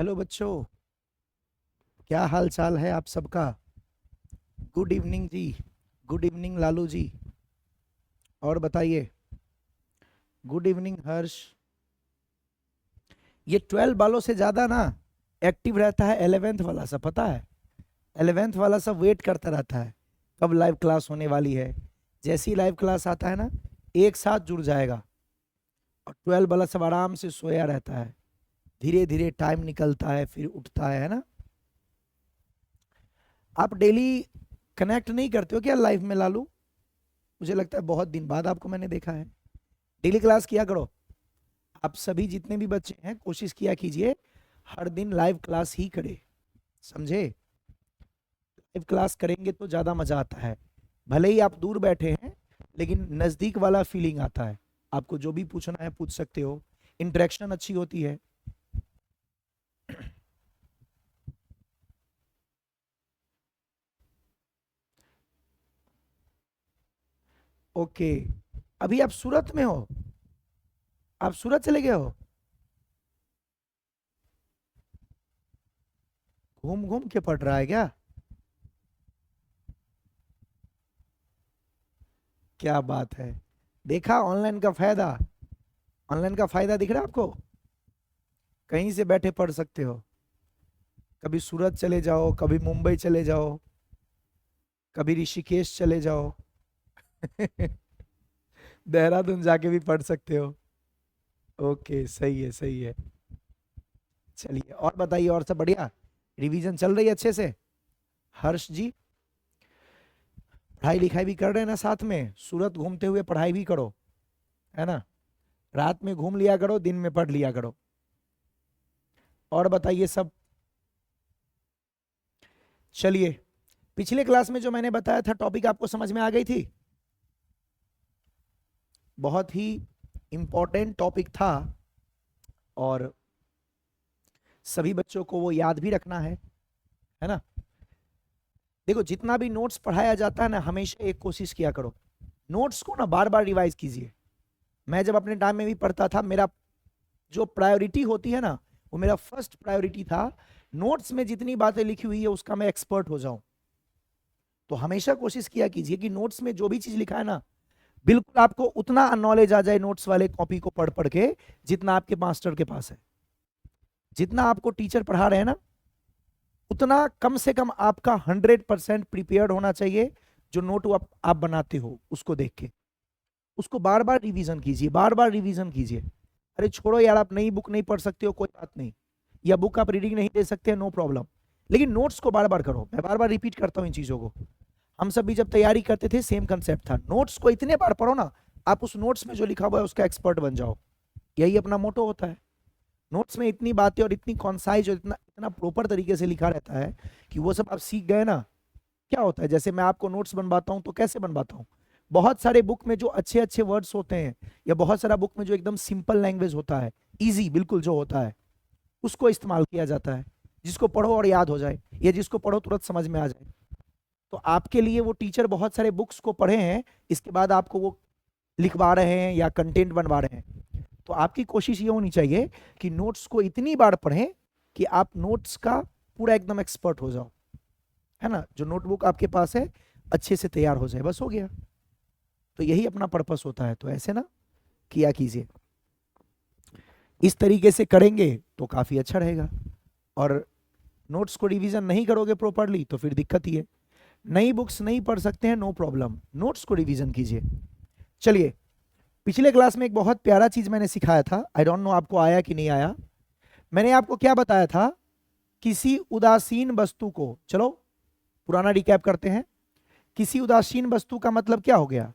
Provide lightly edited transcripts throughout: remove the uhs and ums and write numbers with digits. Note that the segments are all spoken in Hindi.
हेलो बच्चों, क्या हाल चाल है आप सबका। गुड इवनिंग जी। Good evening Lalu ji. और बताइए। गुड इवनिंग हर्ष। ये 12 वालों से ज़्यादा ना एक्टिव रहता है 11th वाला सा, पता है। 11th वाला सब वेट करता रहता है कब लाइव क्लास होने वाली है। जैसी लाइव क्लास आता है ना, एक साथ जुड़ जाएगा। और 12 वाला सब आराम से सोया रहता है। धीरे धीरे टाइम निकलता है, फिर उठता है ना। आप डेली कनेक्ट नहीं करते हो क्या लाइव में लालू? मुझे लगता है बहुत दिन बाद आपको मैंने देखा है। डेली क्लास किया करो। आप सभी जितने भी बच्चे हैं कोशिश किया कीजिए हर दिन लाइव क्लास ही करें, समझे। लाइव क्लास करेंगे तो ज़्यादा मज़ा आता है। भले ही आप दूर बैठे हैं लेकिन नज़दीक वाला फीलिंग आता है। आपको जो भी पूछना है पूछ सकते हो, इंटरेक्शन अच्छी होती है। ओके। अभी आप सूरत में हो? आप सूरत चले गए हो? घूम घूम के पढ़ रहा है क्या? क्या बात है। देखा ऑनलाइन का फायदा। ऑनलाइन का फायदा दिख रहा है आपको। कहीं से बैठे पढ़ सकते हो। कभी सूरत चले जाओ, कभी मुंबई चले जाओ, कभी ऋषिकेश चले जाओ। देहरादून जाके भी पढ़ सकते हो। ओके, सही है सही है। चलिए और बताइए, और सब बढ़िया? रिवीजन चल रही है अच्छे से? हर्ष जी, पढ़ाई लिखाई भी कर रहे हैं ना साथ में? सूरत घूमते हुए पढ़ाई भी करो, है ना। रात में घूम लिया करो, दिन में पढ़ लिया करो। और बताइए सब। चलिए, पिछले क्लास में जो मैंने बताया था टॉपिक आपको समझ में आ गई थी? बहुत ही इंपॉर्टेंट टॉपिक था और सभी बच्चों को वो याद भी रखना है ना। देखो, जितना भी नोट्स पढ़ाया जाता है ना, हमेशा एक कोशिश किया करो, नोट्स को ना बार बार रिवाइज कीजिए। मैं जब अपने टाइम में भी पढ़ता था, मेरा जो प्रायोरिटी होती है ना, वो मेरा फर्स्ट प्रायोरिटी था, नोट्स में जितनी बातें लिखी हुई है उसका मैं एक्सपर्ट हो जाऊं। तो हमेशा कोशिश किया कीजिए कि नोट्स में जो भी चीज लिखा है ना, बिल्कुल आपको उतना नॉलेज आ जाए नोट्स वाले कॉपी को पढ़ पढ़ के, जितना आपके मास्टर के पास है। जितना आपको टीचर पढ़ा रहे हैं ना, उतना कम से कम आपका 100% प्रिपेयर्ड होना चाहिए। जो नोट आप बनाते हो उसको देख के उसको बार बार रिवीजन कीजिए, बार बार रिवीजन कीजिए। अरे छोड़ो यार, आप नई बुक नहीं पढ़ सकते हो, कोई बात नहीं। या बुक आप रीडिंग नहीं दे सकते, नो प्रॉब्लम। लेकिन नोट्स को बार बार करो। मैं बार बार रिपीट करता हूँ इन चीजों को। हम सब भी जब तैयारी करते थे सेम कंसेप्ट था, नोट्स को इतने बार पढ़ो ना, आप उस नोट्स में जो लिखा हुआ है उसका एक्सपर्ट बन जाओ। यही अपना मोटो होता है। नोट्स में इतनी बातें और इतनी कॉन्साइज और इतना इतना प्रॉपर तरीके से लिखा रहता है कि वो सब आप सीख गए ना। क्या होता है, जैसे मैं आपको नोट्स बनवाता हूँ तो कैसे बनवाता हूँ, बहुत सारे बुक में जो अच्छे अच्छे वर्ड्स होते हैं, या बहुत सारा बुक में जो एकदम सिंपल लैंग्वेज होता है, इजी बिल्कुल जो होता है, उसको इस्तेमाल किया जाता है। जिसको पढ़ो और याद हो जाए, या जिसको पढ़ो तुरंत समझ में आ जाए। तो आपके लिए वो टीचर बहुत सारे बुक्स को पढ़े हैं, इसके बाद आपको वो लिखवा रहे हैं या कंटेंट बनवा रहे हैं। तो आपकी कोशिश ये होनी चाहिए कि नोट्स को इतनी बार पढ़ें कि आप नोट्स का पूरा एकदम एक्सपर्ट हो जाओ, है ना। जो नोटबुक आपके पास है अच्छे से तैयार हो जाए, बस हो गया। तो यही अपना पर्पस होता है। तो ऐसे ना किया कीजिए, इस तरीके से करेंगे तो काफी अच्छा रहेगा। और नोट्स को रिवीजन नहीं करोगे प्रॉपरली तो फिर दिक्कत ही है। नई बुक्स नहीं पढ़ सकते हैं, नो प्रॉब्लम, नोट्स को रिवीजन कीजिए। चलिए, पिछले क्लास में एक बहुत प्यारा चीज मैंने सिखाया था, आई डोंट नो आपको आया कि नहीं आया। मैंने आपको क्या बताया था, किसी उदासीन वस्तु को, चलो पुराना रिकैप करते हैं। किसी उदासीन वस्तु का मतलब क्या हो गया?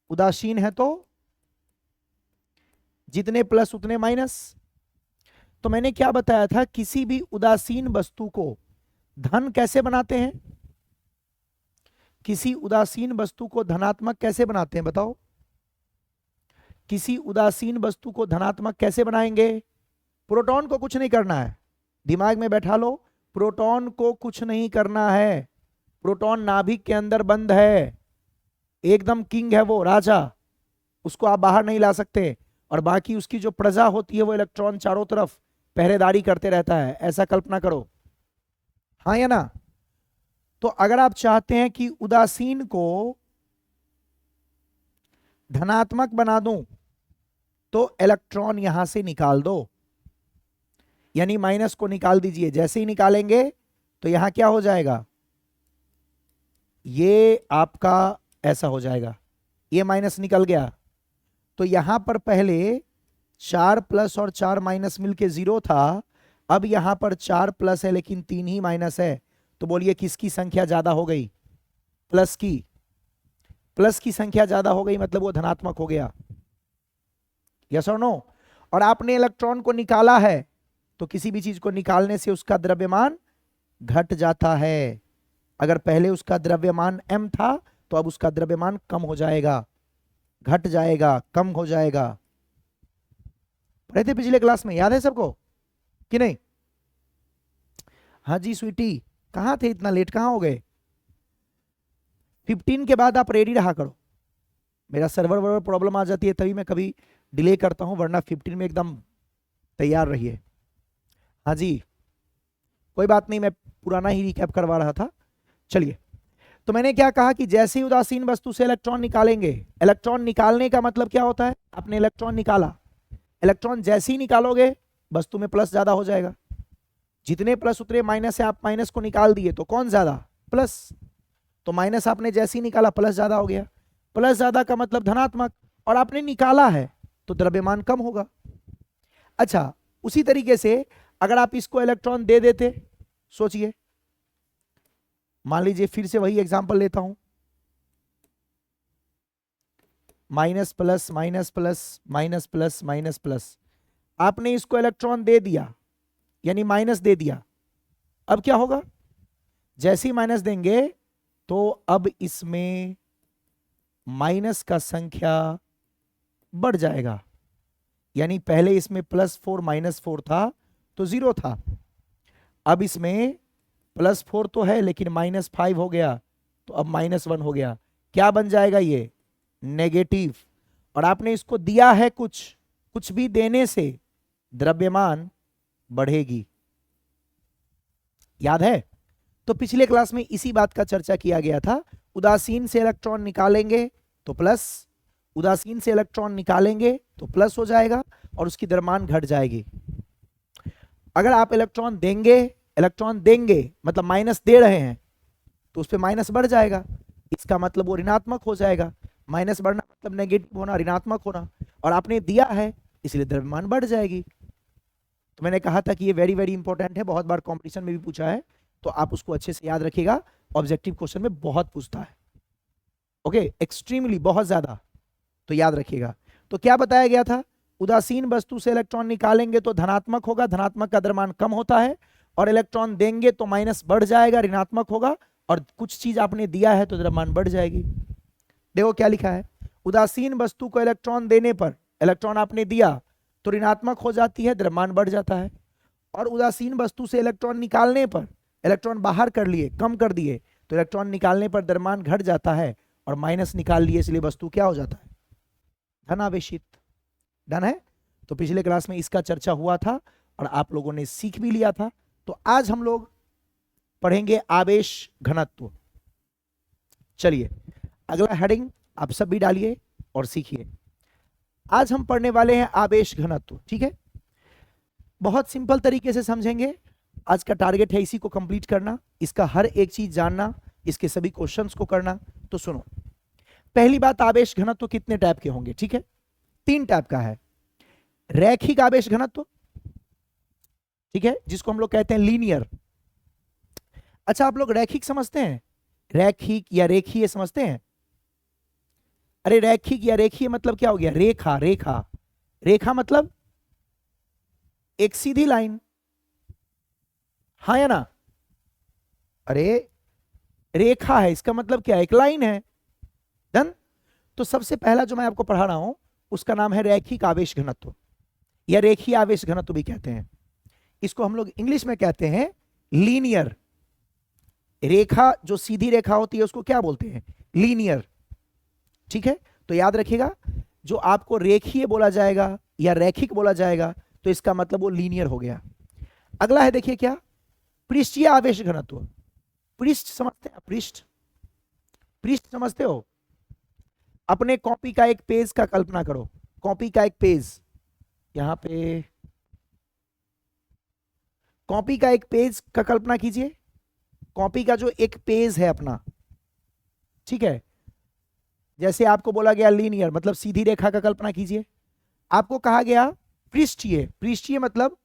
उदासीन है तो जितने प्लस उतने माइनस। तो मैंने क्या बताया था, किसी भी उदासीन वस्तु को धन कैसे बनाते हैं? किसी उदासीन वस्तु को धनात्मक कैसे बनाते हैं बताओ? किसी उदासीन वस्तु को धनात्मक कैसे बनाएंगे? प्रोटॉन को कुछ नहीं करना है, दिमाग में बैठा लो, प्रोटॉन को कुछ नहीं करना है। प्रोटॉन नाभिक के अंदर बंद है, एकदम किंग है वो, राजा। उसको आप बाहर नहीं ला सकते। और बाकी उसकी जो प्रजा होती है वो इलेक्ट्रॉन चारों तरफ पहरेदारी करते रहता है, ऐसा कल्पना करो, हाँ या ना। तो अगर आप चाहते हैं कि उदासीन को धनात्मक बना दूं तो इलेक्ट्रॉन यहां से निकाल दो, यानी माइनस को निकाल दीजिए। जैसे ही निकालेंगे तो यहां क्या हो जाएगा, ये आपका ऐसा हो जाएगा, ये माइनस निकल गया। तो यहां पर पहले 4 प्लस और 4 माइनस मिलके 0 था, अब यहां पर 4 प्लस है लेकिन 3 ही माइनस है। तो बोलिए किसकी संख्या ज्यादा हो गई, प्लस की। प्लस की संख्या ज्यादा हो गई मतलब वो धनात्मक हो गया, यस और नो। और आपने इलेक्ट्रॉन को निकाला है, तो किसी भी चीज को निकालने से उसका द्रव्यमान घट जाता है। अगर पहले उसका द्रव्यमान m था तो अब उसका द्रव्यमान कम हो जाएगा, घट जाएगा, कम हो जाएगा। पढ़े थे पिछले क्लास में, याद है सबको कि नहीं? हाँ जी स्वीटी, कहां थे, इतना लेट कहां हो गए? 15 के बाद आप रेडी रहा करो, मेरा सर्वर वर्वर प्रॉब्लम आ जाती है तभी मैं कभी डिले करता हूं, वरना 15 में एकदम तैयार रहिए। हाँ जी, कोई बात नहीं, मैं पुराना ही रिकैप करवा रहा था। चलिए, तो मैंने क्या कहा कि जैसे ही उदासीन वस्तु से इलेक्ट्रॉन निकालेंगे, इलेक्ट्रॉन निकालने का मतलब क्या होता है, आपने इलेक्ट्रॉन निकाला, इलेक्ट्रॉन जैसे ही निकालोगे वस्तु में प्लस ज्यादा हो जाएगा। जितने प्लस उतने माइनस है, आप माइनस को निकाल दिए तो कौन ज्यादा, प्लस। तो माइनस आपने जैसे ही निकाला प्लस ज्यादा हो गया, प्लस ज्यादा का मतलब धनात्मक, और आपने निकाला है तो द्रव्यमान कम होगा। अच्छा, उसी तरीके से अगर आप इसको इलेक्ट्रॉन दे देते, सोचिए, मान लीजिए फिर से वही एग्जांपल लेता हूं, minus plus minus plus minus plus minus plus, आपने इसको इलेक्ट्रॉन दे दिया यानी माइनस दे दिया। अब क्या होगा, जैसे ही माइनस देंगे तो अब इसमें माइनस का संख्या बढ़ जाएगा, यानी पहले इसमें +4 -4 था तो 0 था, अब इसमें +4 तो है लेकिन -5 हो गया तो अब -1 हो गया। क्या बन जाएगा, ये नेगेटिव। और आपने इसको दिया है कुछ भी देने से द्रव्यमान बढ़ेगी, याद है? तो पिछले क्लास में इसी बात का चर्चा किया गया था। उदासीन से इलेक्ट्रॉन निकालेंगे तो प्लस, उदासीन से इलेक्ट्रॉन निकालेंगे तो प्लस हो जाएगा और उसकी द्रव्यमान घट जाएगी। अगर आप इलेक्ट्रॉन देंगे मतलब माइनस दे रहे हैं तो उस पर माइनस बढ़ जाएगा, इसका मतलब वो ऋणात्मक हो जाएगा। माइनस बढ़ना मतलब नेगेटिव होना, ऋणात्मक होना, और आपने दिया है इसलिए द्रव्यमान बढ़ जाएगी। तो मैंने कहा था कि ये वेरी वेरी इंपॉर्टेंट है, बहुत बार कॉम्पिटिशन में भी पूछा है, तो आप उसको अच्छे से याद रखिएगा, ऑब्जेक्टिव क्वेश्चन में बहुत पूछता है। ओके, एक्सट्रीमली बहुत ज्यादा, तो याद रखिएगा। तो क्या बताया गया था, उदासीन वस्तु से इलेक्ट्रॉन निकालेंगे तो धनात्मक होगा, धनात्मक का द्रव्यमान कम होता है, और इलेक्ट्रॉन देंगे तो माइनस बढ़ जाएगा, ऋणात्मक होगा, और कुछ चीज आपने दिया है तो द्रव्यमान बढ़ जाएगी। देखो क्या लिखा है, उदासीन वस्तु को इलेक्ट्रॉन देने पर, इलेक्ट्रॉन आपने दिया तो ऋणात्मक हो जाती है, द्रव्यमान बढ़ जाता है, और उदासीन वस्तु से इलेक्ट्रॉन निकालने पर, इलेक्ट्रॉन बाहर कर लिए, कम कर दिए, तो इलेक्ट्रॉन निकालने पर द्रव्यमान घट जाता है, और माइनस निकाल लिए इसलिए वस्तु क्या हो जाता है, धनावेशित। डन है? तो पिछले क्लास में इसका चर्चा हुआ था और आप लोगों ने सीख भी लिया था। तो आज हम लोग पढ़ेंगे आवेश घनत्व। चलिए, अगला हेडिंग आप सब भी डालिए और सीखिए। आज हम पढ़ने वाले हैं आवेश घनत्व, ठीक है? बहुत सिंपल तरीके से समझेंगे। आज का टारगेट है इसी को कंप्लीट करना, इसका हर एक चीज जानना, इसके सभी क्वेश्चंस को करना। तो सुनो, पहली बात, आवेश घनत्व कितने टाइप के होंगे? ठीक है, 3 टाइप का है। रैखिक आवेश घनत्व, ठीक है, जिसको हम लोग कहते हैं लीनियर। अच्छा, आप लोग रैखिक समझते हैं? रैखिक या रेखीय समझते हैं? अरे रैखिक या रेखीय मतलब क्या हो गया? रेखा, रेखा, रेखा मतलब एक सीधी लाइन, हाँ या ना? अरे रेखा है, इसका मतलब क्या? एक लाइन है। डन? तो सबसे पहला जो मैं आपको पढ़ा रहा हूं उसका नाम है रैखिक आवेश घनत्व, या रेखीय आवेश घनत्व भी कहते हैं। इसको हम लोग इंग्लिश में कहते हैं लीनियर। रेखा जो सीधी रेखा होती है उसको क्या बोलते हैं? लीनियर। ठीक है, तो याद रखिएगा, जो आपको रेखीय बोला जाएगा या रैखिक बोला जाएगा तो इसका मतलब वो लीनियर हो गया। अगला है देखिए क्या, पृष्ठीय आवेश घनत्व। पृष्ठ समझते हैं? पृष्ठ, पृष्ठ समझते हो? अपने कॉपी का एक पेज का कल्पना करो, कॉपी का एक पेज, यहां पे कॉपी का एक पेज का कल्पना कीजिए। कॉपी का जो एक पेज है अपना, ठीक है, जैसे आपको बोला गया लीनियर मतलब सीधी रेखा का कल्पना कीजिए। आपको कहा गया पृष्ठीय, पृष्ठीय मतलब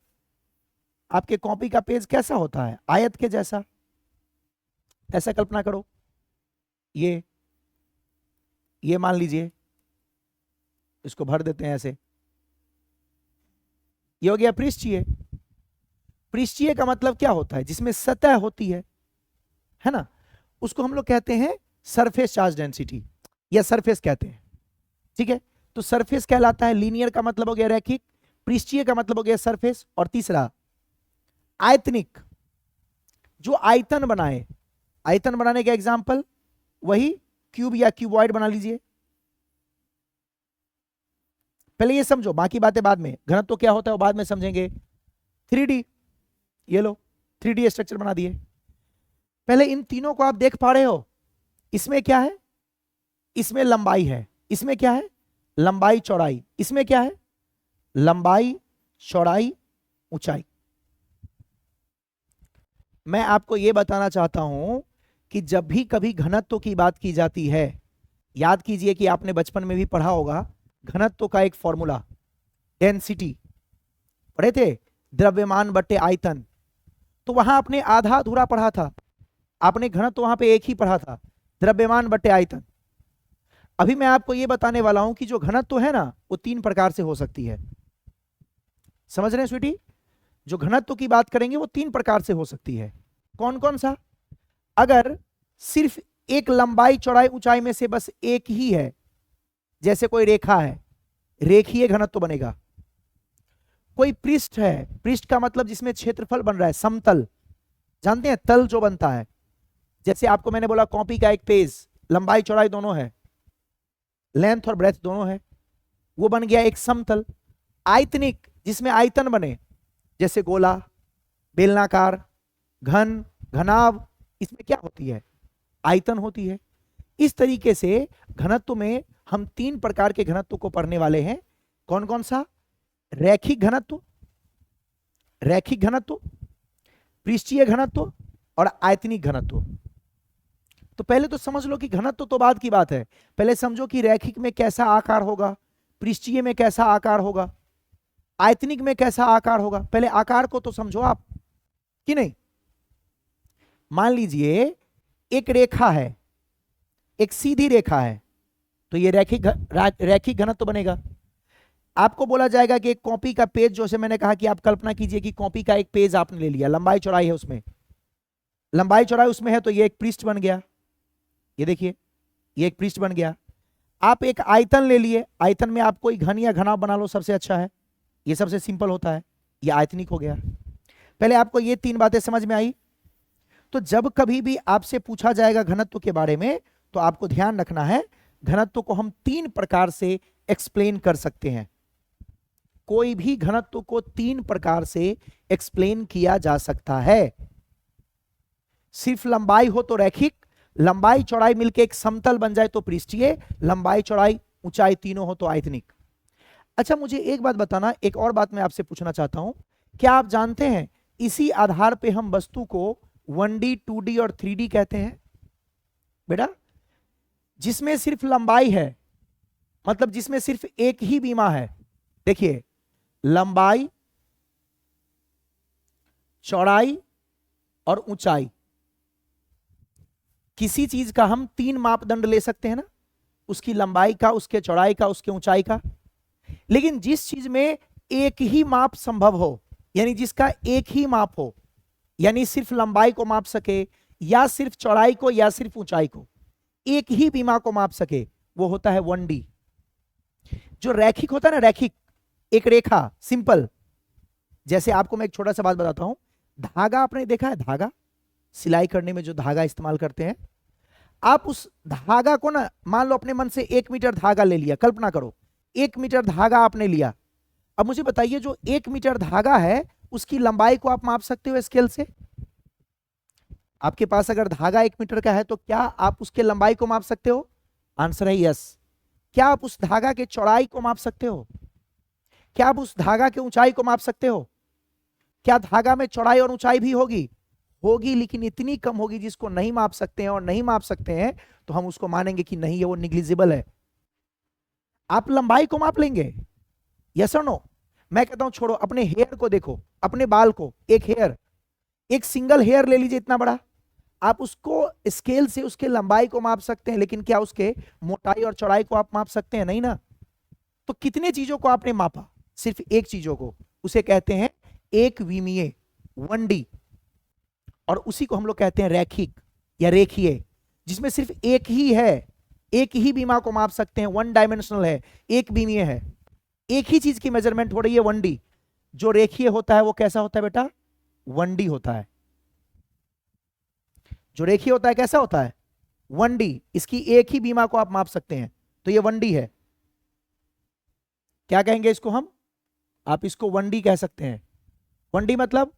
आपके कॉपी का पेज कैसा होता है, आयत के जैसा, ऐसा कल्पना करो। ये मान लीजिए, इसको भर देते हैं ऐसे, ये हो गया पृष्ठीय। पृष्ठीय का मतलब क्या होता है, जिसमें सतह होती है ना, उसको हम लोग कहते हैं सरफेस चार्ज डेंसिटी या सरफेस कहते हैं, ठीक है। तो सरफेस कहलाता है। लीनियर का मतलब हो गया रैखिक, पृष्ठीय का मतलब हो गया सरफेस, और तीसरा आयतनिक, जो आयतन बनाए। आयतन बनाने का एग्जांपल वही क्यूब या क्यूबॉइड बना लीजिए। पहले ये समझो, बाकी बातें बाद में, घनत्व तो क्या होता है वो बाद में समझेंगे। 3D, ये लो 3D स्ट्रक्चर बना दिए। पहले इन तीनों को आप देख पा रहे हो, इसमें क्या है, इसमें लंबाई है, इसमें क्या है, लंबाई चौड़ाई, इसमें क्या है, लंबाई चौड़ाई ऊंचाई। मैं आपको यह बताना चाहता हूं कि जब भी कभी घनत्व की बात की जाती है, याद कीजिए कि आपने बचपन में भी पढ़ा होगा घनत्व का एक फॉर्मूला, डेंसिटी पढ़े थे, द्रव्यमान बट्टे आयतन। तो वहां आपने आधा अधूरा पढ़ा था, आपने घनत्व वहां पे एक ही पढ़ा था, द्रव्यमान बट्टे आयतन। अभी मैं आपको यह बताने वाला हूं कि जो घनत्व है ना वो 3 प्रकार से हो सकती है। समझ रहे हैं स्वीटी? जो घनत्व की बात करेंगे वो 3 प्रकार से हो सकती है। कौन कौन सा? अगर सिर्फ एक लंबाई चौड़ाई ऊंचाई में से बस एक ही है, जैसे कोई रेखा है, रेखीय घनत्व बनेगा। कोई पृष्ठ है, पृष्ठ का मतलब जिसमें क्षेत्रफल बन रहा है, समतल, जानते हैं तल जो बनता है, जैसे आपको मैंने बोला कॉपी का एक पेज, लंबाई चौड़ाई दोनों है, लेंथ और ब्रेथ दोनों है, वो बन गया एक समतल। आयतनिक, जिसमें आयतन बने, जैसे गोला, बेलनाकार, घन, घनाभ, इसमें क्या होती है, आयतन होती है। इस तरीके से घनत्व में हम 3 प्रकार के घनत्व को पढ़ने वाले हैं। कौन कौन सा? रैखिक घनत्व, रैखिक घनत्व, पृष्ठीय घनत्व और आयतनिक घनत्व। तो पहले तो समझ लो कि घनत्व तो बाद की बात है, पहले समझो कि रैखिक में कैसा आकार होगा, पृष्ठीय में कैसा आकार होगा, आयतनिक में कैसा आकार होगा। पहले आकार को तो समझो आप, कि नहीं? मान लीजिए एक रेखा है, एक सीधी रेखा है, तो ये रैखिक घनत्व बनेगा। आपको बोला जाएगा कि एक कॉपी का पेज, जैसे मैंने कहा कि आप कल्पना कीजिए कि कॉपी का एक पेज आपने ले लिया, लंबाई चौड़ाई है उसमें, लंबाई चौड़ाई उसमें है, तो ये एक पृष्ठ बन गया। ये देखिए ये एक पृष्ठ बन गया। आप एक आयतन ले लिए, आयतन में आप कोई घन या घनाभ बना लो, सबसे अच्छा है, ये सबसे सिंपल होता है, ये आयतनिक हो गया। पहले आपको ये 3 बातें समझ में आई। तो जब कभी भी आपसे पूछा जाएगा घनत्व के बारे में, तो आपको ध्यान रखना है घनत्व को हम 3 प्रकार से एक्सप्लेन कर सकते हैं। कोई भी घनत्व को 3 प्रकार से एक्सप्लेन किया जा सकता है। सिर्फ लंबाई हो तो रैखिक, लंबाई चौड़ाई मिलके एक समतल बन जाए तो पृष्ठीय, लंबाई चौड़ाई ऊंचाई तीनों हो तो आयतनिक। अच्छा मुझे एक बात बताना, एक और बात मैं आपसे पूछना चाहता हूं, क्या आप जानते हैं इसी आधार पे हम वस्तु को 1D, 2D और 3D कहते हैं? बेटा, जिसमें सिर्फ लंबाई है, मतलब जिसमें सिर्फ एक ही बीमा है, देखिए लंबाई, चौड़ाई और ऊंचाई, किसी चीज का हम 3 मापदंड ले सकते हैं ना, उसकी लंबाई का, उसके चौड़ाई का, उसके ऊंचाई का। लेकिन जिस चीज में एक ही माप संभव हो, यानी जिसका एक ही माप हो, यानी सिर्फ लंबाई को माप सके या सिर्फ चौड़ाई को या सिर्फ ऊंचाई को, एक ही बीमा को माप सके, वो होता है 1D। जो रैखिक होता है ना, रैखिक, एक रेखा सिंपल, जैसे आपको मैं एक छोटा सा बात बताता हूं, धागा आपने देखा है, धागा सिलाई करने में जो धागा इस्तेमाल करते हैं, आप उस धागा को ना, मान लो अपने मन से 1 मीटर धागा ले लिया, कल्पना करो 1 मीटर धागा आपने लिया, अब मुझे बताइए, जो 1 मीटर धागा है उसकी लंबाई को आप माप सकते हो स्केल से? आपके पास अगर धागा 1 मीटर का है तो क्या आप उसके लंबाई को माप सकते हो? आंसर है यस। क्या आप उस धागा के चौड़ाई को माप सकते हो? क्या आप उस धागा के ऊंचाई को माप सकते हो? क्या धागा में चौड़ाई और ऊंचाई भी होगी? होगी, लेकिन इतनी कम होगी जिसको नहीं माप सकते हैं, और नहीं माप सकते हैं तो हम उसको मानेंगे कि नहीं है, वो निग्लिजिबल है। आप लंबाई को माप लेंगे? यस और नो? मैं कहता हूं छोड़ो, अपने हेयर को देखो, अपने बाल को, एक हेयर, एक सिंगल हेयर ले लीजिए इतना बड़ा, आप उसको स्केल से उसके लंबाई को माप सकते हैं, लेकिन क्या उसके मोटाई और चौड़ाई को आप माप सकते हैं? नहीं ना। तो कितने चीजों को आपने मापा? सिर्फ एक चीजों को, उसे कहते हैं एक विमीय, 1D, और उसी को हम लोग कहते हैं रैखिक या रेखीय, जिसमें सिर्फ एक ही है, एक ही बीमा को माप सकते हैं, 1 डायमेंशनल है, एक विमीय है, एक ही चीज की मेजरमेंट हो रही है, 1D। जो रेखीय होता है वो कैसा होता है बेटा? 1D होता है। जो रेखीय होता है कैसा होता है? 1D। इसकी एक ही बीमा को आप माप सकते हैं, तो ये 1D है। क्या कहेंगे इसको हम? आप इसको 1D कह सकते हैं। 1D मतलब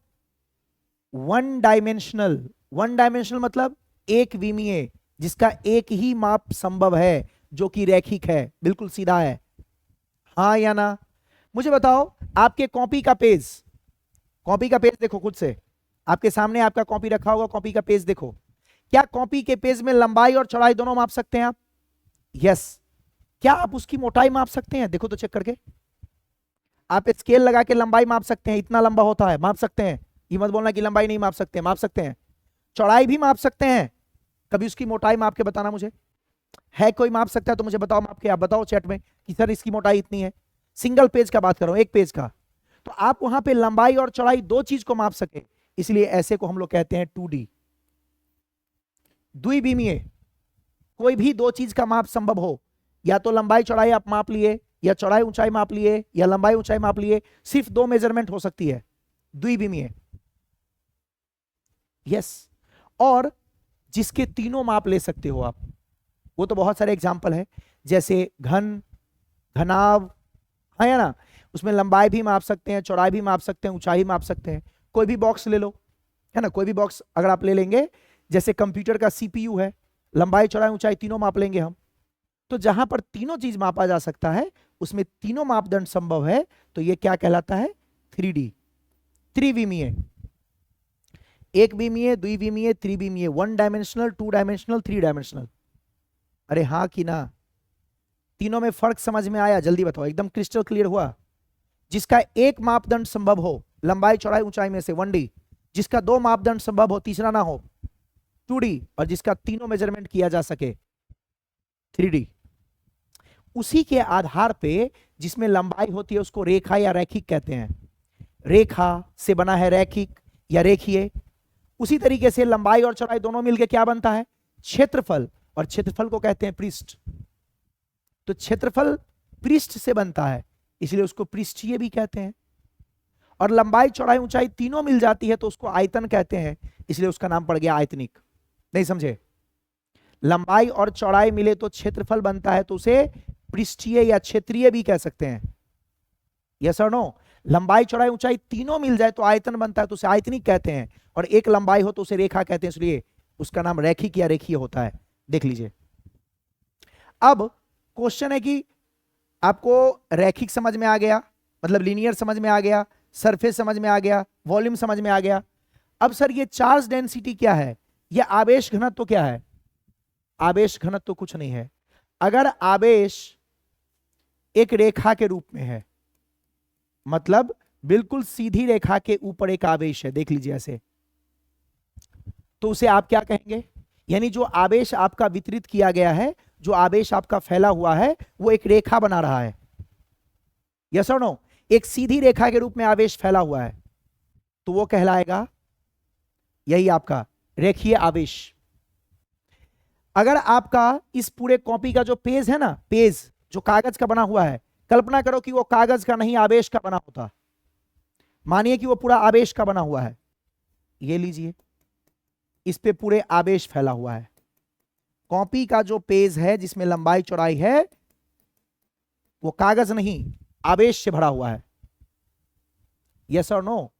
1 डायमेंशनल। 1 डायमेंशनल मतलब एक विमीय, जिसका एक ही माप संभव है, जो कि रैखिक है, बिल्कुल सीधा है। हाँ या ना? मुझे बताओ, आपके कॉपी का पेज, कॉपी का पेज देखो खुद से, आपके सामने आपका कॉपी रखा होगा, कॉपी का पेज देखो, क्या कॉपी के पेज में लंबाई और चौड़ाई दोनों माप सकते हैं आप? यस। क्या आप उसकी मोटाई माप सकते हैं? देखो तो चेक करके। आप स्केल लगा के लंबाई माप सकते हैं, इतना लंबा होता है, माप सकते हैं। ये मत बोलना कि लंबाई नहीं माप सकते, माप सकते हैं। चौड़ाई भी माप सकते हैं। कभी उसकी मोटाई माप के बताना मुझे, है कोई माप सकता है तो मुझे बताओ, माप के आप बताओ चैट में कि सर इसकी मोटाई इतनी है। सिंगल पेज का बात कर रहा हूं, एक पेज का। तो आप वहां पे लंबाई और चौड़ाई दो चीज को माप सके, इसलिए ऐसे को हम लोग कहते हैं 2D, द्विविमीय। कोई भी दो चीज का माप संभव हो, या तो लंबाई चौड़ाई आप माप लिए, या चौड़ाई ऊंचाई माप लिए, या लंबाई ऊंचाई माप लिए, सिर्फ दो मेजरमेंट हो सकती है, द्विविमीय। यस। और जिसके तीनों माप ले सकते हो आप, वो तो बहुत सारे एग्जाम्पल है, जैसे घन, घनाभ, है ना, उसमें लंबाई भी माप सकते हैं, चौड़ाई भी माप सकते हैं, ऊंचाई माप सकते हैं। कोई भी बॉक्स ले लो, है ना, कोई भी बॉक्स अगर आप ले लेंगे, जैसे कंप्यूटर का सीपीयू है, लंबाई चौड़ाई ऊंचाई तीनों माप लेंगे हम। तो जहां पर तीनों चीज मापा जा सकता है, उसमें तीनों मापदंड संभव है, तो ये क्या कहलाता है? 3D, त्रिविमीय। एक विमीय, द्विविमीय, त्रिविमीय, 1 डायमेंशनल, 2 डायमेंशनल, 3 डायमेंशनल। अरे हाँ कि ना? तीनों में फर्क समझ में आया? जल्दी बताओ, एकदम क्रिस्टल क्लियर हुआ? जिसका एक मापदंड संभव हो, लंबाई चौड़ाई ऊंचाई में से 1D, जिसका दो मापदंड संभव हो, तीसरा ना हो, 2D, और जिसका तीनों मेजरमेंट किया जा सके, 3D। उसी के आधार पे जिसमें लंबाई होती है उसको रेखा या रैखिक कहते हैं। रेखा से बना है रैखिक या रेखीय। उसी तरीके से लंबाई और चौड़ाई दोनों मिलकर क्या बनता है? क्षेत्रफल, और क्षेत्रफल को कहते हैं पृष्ठ। तो क्षेत्रफल पृष्ठ से बनता है, इसलिए उसको पृष्ठीय भी कहते हैं। और लंबाई चौड़ाई ऊंचाई तीनों मिल जाती है तो उसको आयतन कहते हैं, इसलिए उसका नाम पड़ गया आयतनिक। नहीं समझे? लंबाई और चौड़ाई मिले तो क्षेत्रफल बनता है, तो उसे पृष्ठीय या क्षेत्रीय भी कह सकते हैं। यस और नो? लंबाई चौड़ाई ऊंचाई तीनों मिल जाए तो आयतन बनता है, तो उसे आयतनिक कहते हैं। और एक लंबाई हो तो उसे रेखा कहते हैं, इसलिए उसका नाम रैखिक या रेखीय होता है। देख लीजिए। अब क्वेश्चन है कि आपको रैखिक समझ में आ गया, मतलब लीनियर समझ में आ गया, सरफेस समझ में आ गया, वॉल्यूम समझ में आ गया। अब सर ये चार्ज डेंसिटी क्या है, या आवेश घनत्व तो क्या है? आवेश घनत्व तो कुछ नहीं है। अगर आवेश एक रेखा के रूप में है, मतलब बिल्कुल सीधी रेखा के ऊपर एक आवेश है, देख लीजिए ऐसे, तो उसे आप क्या कहेंगे? यानी जो आवेश आपका वितरित किया गया है, जो आवेश आपका फैला हुआ है, वो एक रेखा बना रहा है। यस और नो? एक सीधी रेखा के रूप में आवेश फैला हुआ है, तो वो कहलाएगा यही आपका रेखीय आवेश। अगर आपका इस पूरे कॉपी का जो पेज है ना, पेज जो कागज का बना हुआ है, कल्पना करो कि वो कागज का नहीं आवेश का बना होता। मानिए कि वो पूरा आवेश का बना हुआ है, ये लीजिए, इस पे पूरे आवेश फैला हुआ है। कॉपी का जो पेज है जिसमें लंबाई चौड़ाई है, वो कागज नहीं आवेश से भरा हुआ है। यस और नो?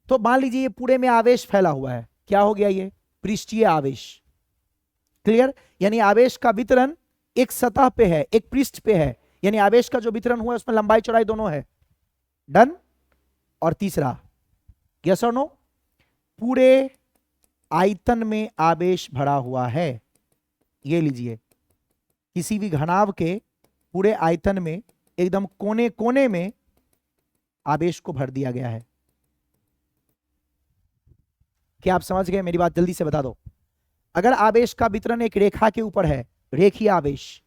तो मान लीजिए ये पूरे में आवेश फैला हुआ है, क्या हो गया ये? पृष्ठीय आवेश। क्लियर? यानी आवेश का वितरण एक सतह पे है, एक पृष्ठ पे है, यानी आवेश का जो वितरण हुआ है उसमें लंबाई चौड़ाई दोनों है। डन? और तीसरा, यस और नो? पूरे आयतन में आवेश भरा हुआ है। ये लीजिए, किसी भी घनाभ के पूरे आयतन में एकदम कोने कोने में आवेश को भर दिया गया है। क्या आप समझ गए मेरी बात? जल्दी से बता दो। अगर आवेश का वितरण एक रेखा के ऊपर है, रेखीय आवेश,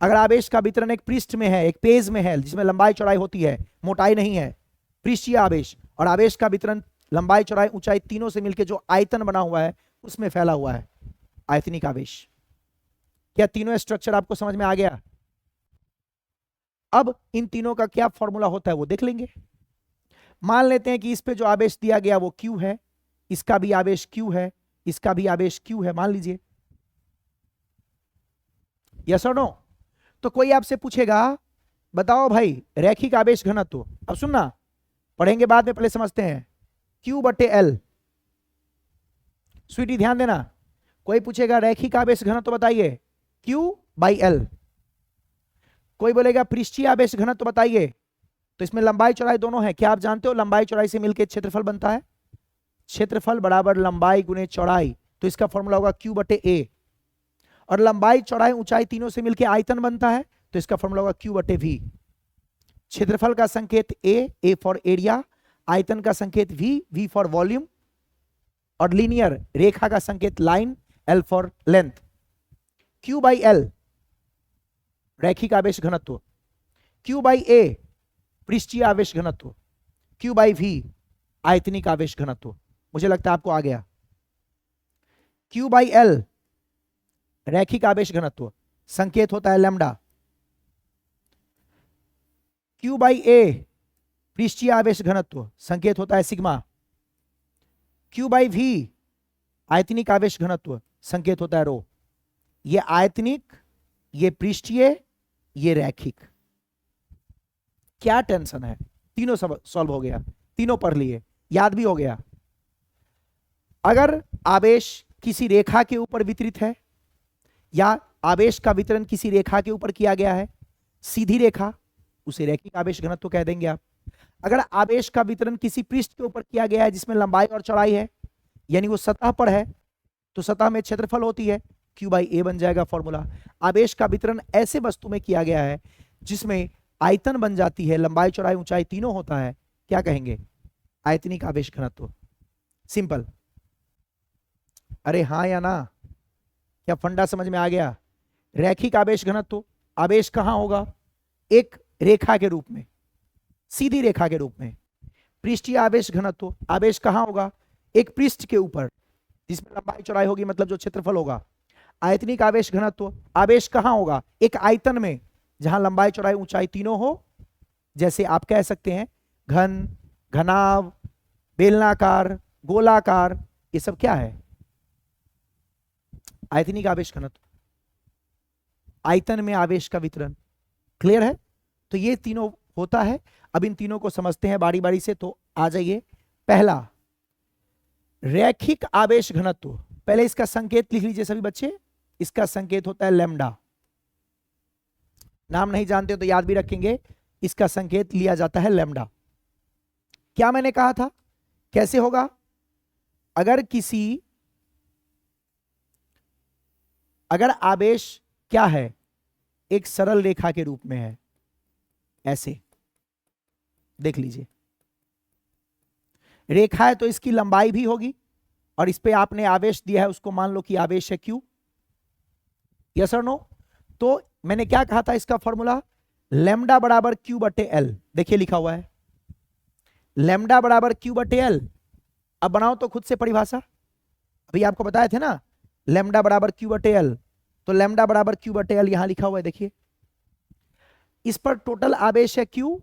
अगर आवेश का वितरण एक पृष्ठ में है, एक पेज में है जिसमें लंबाई चौड़ाई होती है, मोटाई नहीं है, पृष्ठीय आवेश, और आवेश का वितरण लंबाई चौड़ाई ऊंचाई तीनों से मिलकर जो आयतन बना हुआ है उसमें फैला हुआ है, आयतनिक आवेश। क्या तीनों स्ट्रक्चर आपको समझ में आ गया? अब इन तीनों का क्या फॉर्मूला होता है वो देख लेंगे। मान लेते हैं कि इस पे जो आवेश दिया गया वो Q है, इसका भी आवेश Q है, इसका भी आवेश Q है, मान लीजिए। यस और नो? तो कोई आपसे पूछेगा बताओ भाई रैखिक आवेश घनत्व, अब सुनना, पढ़ेंगे बाद में, पहले समझते हैं। Q/L, स्वीटी ध्यान देना, कोई पूछेगा रैखिक आवेश घनत्व बताइए, Q/L। कोई बोलेगा पृष्ठीय आवेश घनत्व बताइए, तो इसमें लंबाई चौड़ाई दोनों है। क्या आप जानते हो लंबाई चौड़ाई से मिलकर क्षेत्रफल बनता है? क्षेत्रफल बराबर लंबाई गुने चौड़ाई, तो इसका फॉर्मूला होगा Q/A। और लंबाई चौड़ाई ऊंचाई तीनों से मिलकर आयतन बनता है, तो इसका फॉर्मूला होगा Q/V। क्षेत्रफल का संकेत A फॉर एरिया, आयतन का संकेत V फॉर वॉल्यूम, और लीनियर रेखा का संकेत line, L for length. Q/L रैखिक आवेश घनत्व, Q/A पृष्ठीय आवेश घनत्व, Q/V आयतनिक आवेश घनत्व। मुझे लगता है आपको आ गया। Q/L रैखिक आवेश घनत्व, संकेत होता है लैम्डा। Q/A पृष्ठीय आवेश घनत्व, संकेत होता है सिग्मा। Q/V आयतनिक आवेश घनत्व, संकेत होता है रो। ये आयतनिक, ये पृष्ठीय, ये रैखिक। क्या टेंशन है? तीनों सब सॉल्व हो गया, तीनों पढ़ लिए, याद भी हो गया। अगर आवेश किसी रेखा के ऊपर वितरित है या आवेश का वितरण किसी रेखा के ऊपर किया गया है, सीधी रेखा, उसे रैखिक आवेश घनत्व कह देंगे आप। अगर आवेश का वितरण किसी पृष्ठ के ऊपर किया गया है जिसमें लंबाई और चौड़ाई है, यानी वो सतह पर है, तो सतह में क्षेत्रफल होती है, Q/A बन जाएगा फॉर्मूला। आवेश का वितरण ऐसे वस्तु में किया गया है जिसमें आयतन बन जाती है, लंबाई चौड़ाई ऊंचाई तीनों होता है, क्या कहेंगे? आयतनिक आवेश घनत्व। सिंपल। अरे हाँ या ना? क्या फंडा समझ में आ गया? रैखिक आवेश घनत्व, आवेश कहां होगा? एक रेखा के रूप में, सीधी रेखा के रूप में। पृष्ठीय आवेश घनत्व, आवेश कहां होगा? एक पृष्ठ के ऊपर जिसमें लंबाई चौड़ाई होगी, मतलब जो क्षेत्रफल होगा। आयतनिक आवेश घनत्व, आवेश कहां होगा? एक आयतन में जहां लंबाई चौड़ाई ऊंचाई तीनों हो। जैसे आप कह सकते हैं घन, घनाभ, बेलनाकार, गोलाकार, ये सब क्या है? आयतनिक आवेश घनत्व, आयतन में आवेश का वितरण। क्लियर है? तो ये तीनों होता है। अब इन तीनों को समझते हैं बारी बारी से, तो आ जाइए। पहला, रैखिक आवेश घनत्व, पहले इसका संकेत लिख लीजिए सभी बच्चे। इसका संकेत होता है लैम्डा। नाम नहीं जानते हो तो याद भी रखेंगे, इसका संकेत लिया जाता है लैम्डा। क्या मैंने कहा था? कैसे होगा? अगर आवेश क्या है? एक सरल रेखा के रूप में है, ऐसे देख लीजिए। रेखा है तो इसकी लंबाई भी होगी, और इस पे आपने आवेश दिया है, उसको मान लो कि आवेश है Q। यस और नो? तो मैंने क्या कहा था इसका फॉर्मूला? लैम्डा बराबर Q/L। देखिए लिखा हुआ है लैम्डा बराबर Q/L। अब बनाओ तो खुद से परिभाषा। अभी आपको बताए थे ना लैम्डा बराबर Q/L, तो लैम्डा बराबर Q/L यहां लिखा हुआ है, देखिए। इस पर टोटल आवेश है Q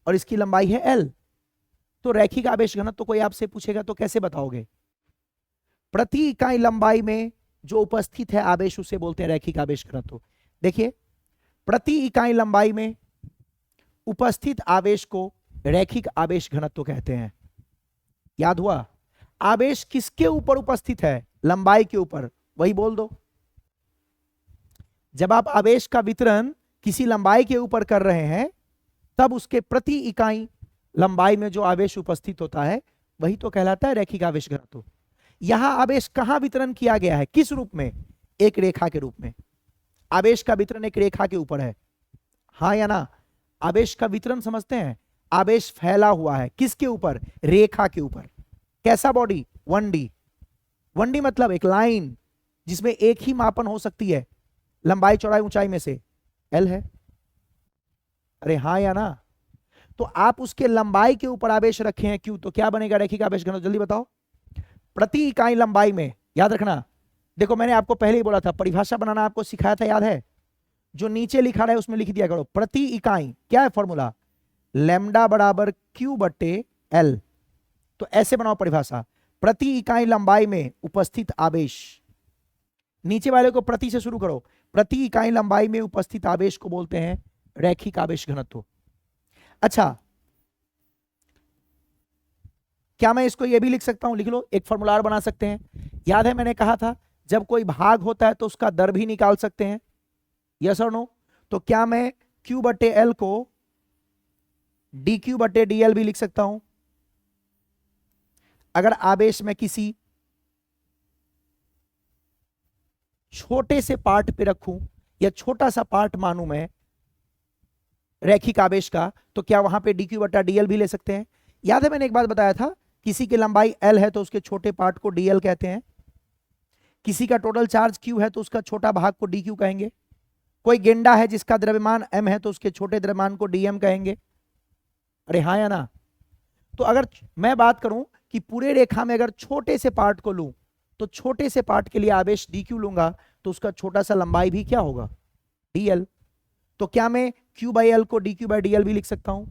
और इसकी लंबाई है L। तो रैखिक आवेश घनत्व तो कोई आपसे पूछेगा तो कैसे बताओगे? प्रति इकाई लंबाई में जो उपस्थित है आवेश उसे बोलते हैं रैखिक आवेश घनत्व। देखिए, प्रति इकाई लंबाई में उपस्थित आवेश को रैखिक आवेश घनत्व कहते हैं। याद हुआ? आवेश किसके ऊपर उपस्थित है? लंबाई के ऊपर। वही बोल दो। जब आप आवेश का वितरण किसी लंबाई के ऊपर कर रहे हैं तब उसके प्रति इकाई लंबाई में जो आवेश उपस्थित होता है वही तो कहलाता है रैखिक आवेश घनत्व। यहां आवेश कहां वितरण किया गया है? किस रूप में? एक रेखा के रूप में। आवेश का वितरण एक रेखा के ऊपर है, हाँ या ना? आवेश का वितरण समझते हैं? आवेश फैला हुआ है किसके ऊपर? रेखा के ऊपर। कैसा बॉडी? 1D। 1D मतलब एक लाइन जिसमें एक ही मापन हो सकती है लंबाई चौड़ाई ऊंचाई में से, L है। अरे हाँ या ना? तो आप उसके लंबाई के ऊपर आवेश रखे हैं क्यों, तो क्या बनेगा रैखिक आवेश घनत्व? जल्दी बताओ। प्रति इकाई लंबाई में, याद रखना। देखो मैंने आपको पहले ही बोला था, परिभाषा बनाना आपको सिखाया था, याद है? जो नीचे लिखा रहा है उसमें लिख दिया करो प्रति इकाई। क्या है फॉर्मूला? लैम्डा बराबर Q बटे L। तो ऐसे बनाओ परिभाषा, प्रति इकाई लंबाई में उपस्थित आवेश। नीचे वाले को प्रति से शुरू करो। प्रति इकाई लंबाई में उपस्थित आवेश को बोलते हैं रैखिक आवेश घनत्व। अच्छा, क्या मैं इसको ये भी लिख सकता हूं? लिख लो, एक फॉर्मूला बना सकते हैं। याद है मैंने कहा था जब कोई भाग होता है तो उसका दर भी निकाल सकते हैं, यस और नो? तो क्या मैं Q बटे L को dQ बटे dL भी लिख सकता हूं? अगर आवेश में किसी छोटे से पार्ट पे रखूं या छोटा सा पार्ट मानूं मैं रैखिक आवेश का, तो क्या वहां पे dQ बटा dL भी ले सकते हैं? याद है मैंने एक बात बताया था, किसी की लंबाई L है तो उसके छोटे पार्ट को dL कहते हैं। किसी का टोटल चार्ज Q है तो उसका छोटा भाग को dQ कहेंगे। कोई गेंडा है जिसका द्रव्यमान M है तो उसके छोटे द्रव्यमान को dM कहेंगे। अरे हाँ या ना? तो अगर मैं बात करूं कि पूरे रेखा में अगर छोटे से पार्ट को लूं तो छोटे से पार्ट के लिए आवेश dQ लूंगा तो उसका छोटा सा लंबाई भी क्या होगा? dL। तो क्या मैं Q बाई L को dQ बाई dL भी लिख सकता हूं?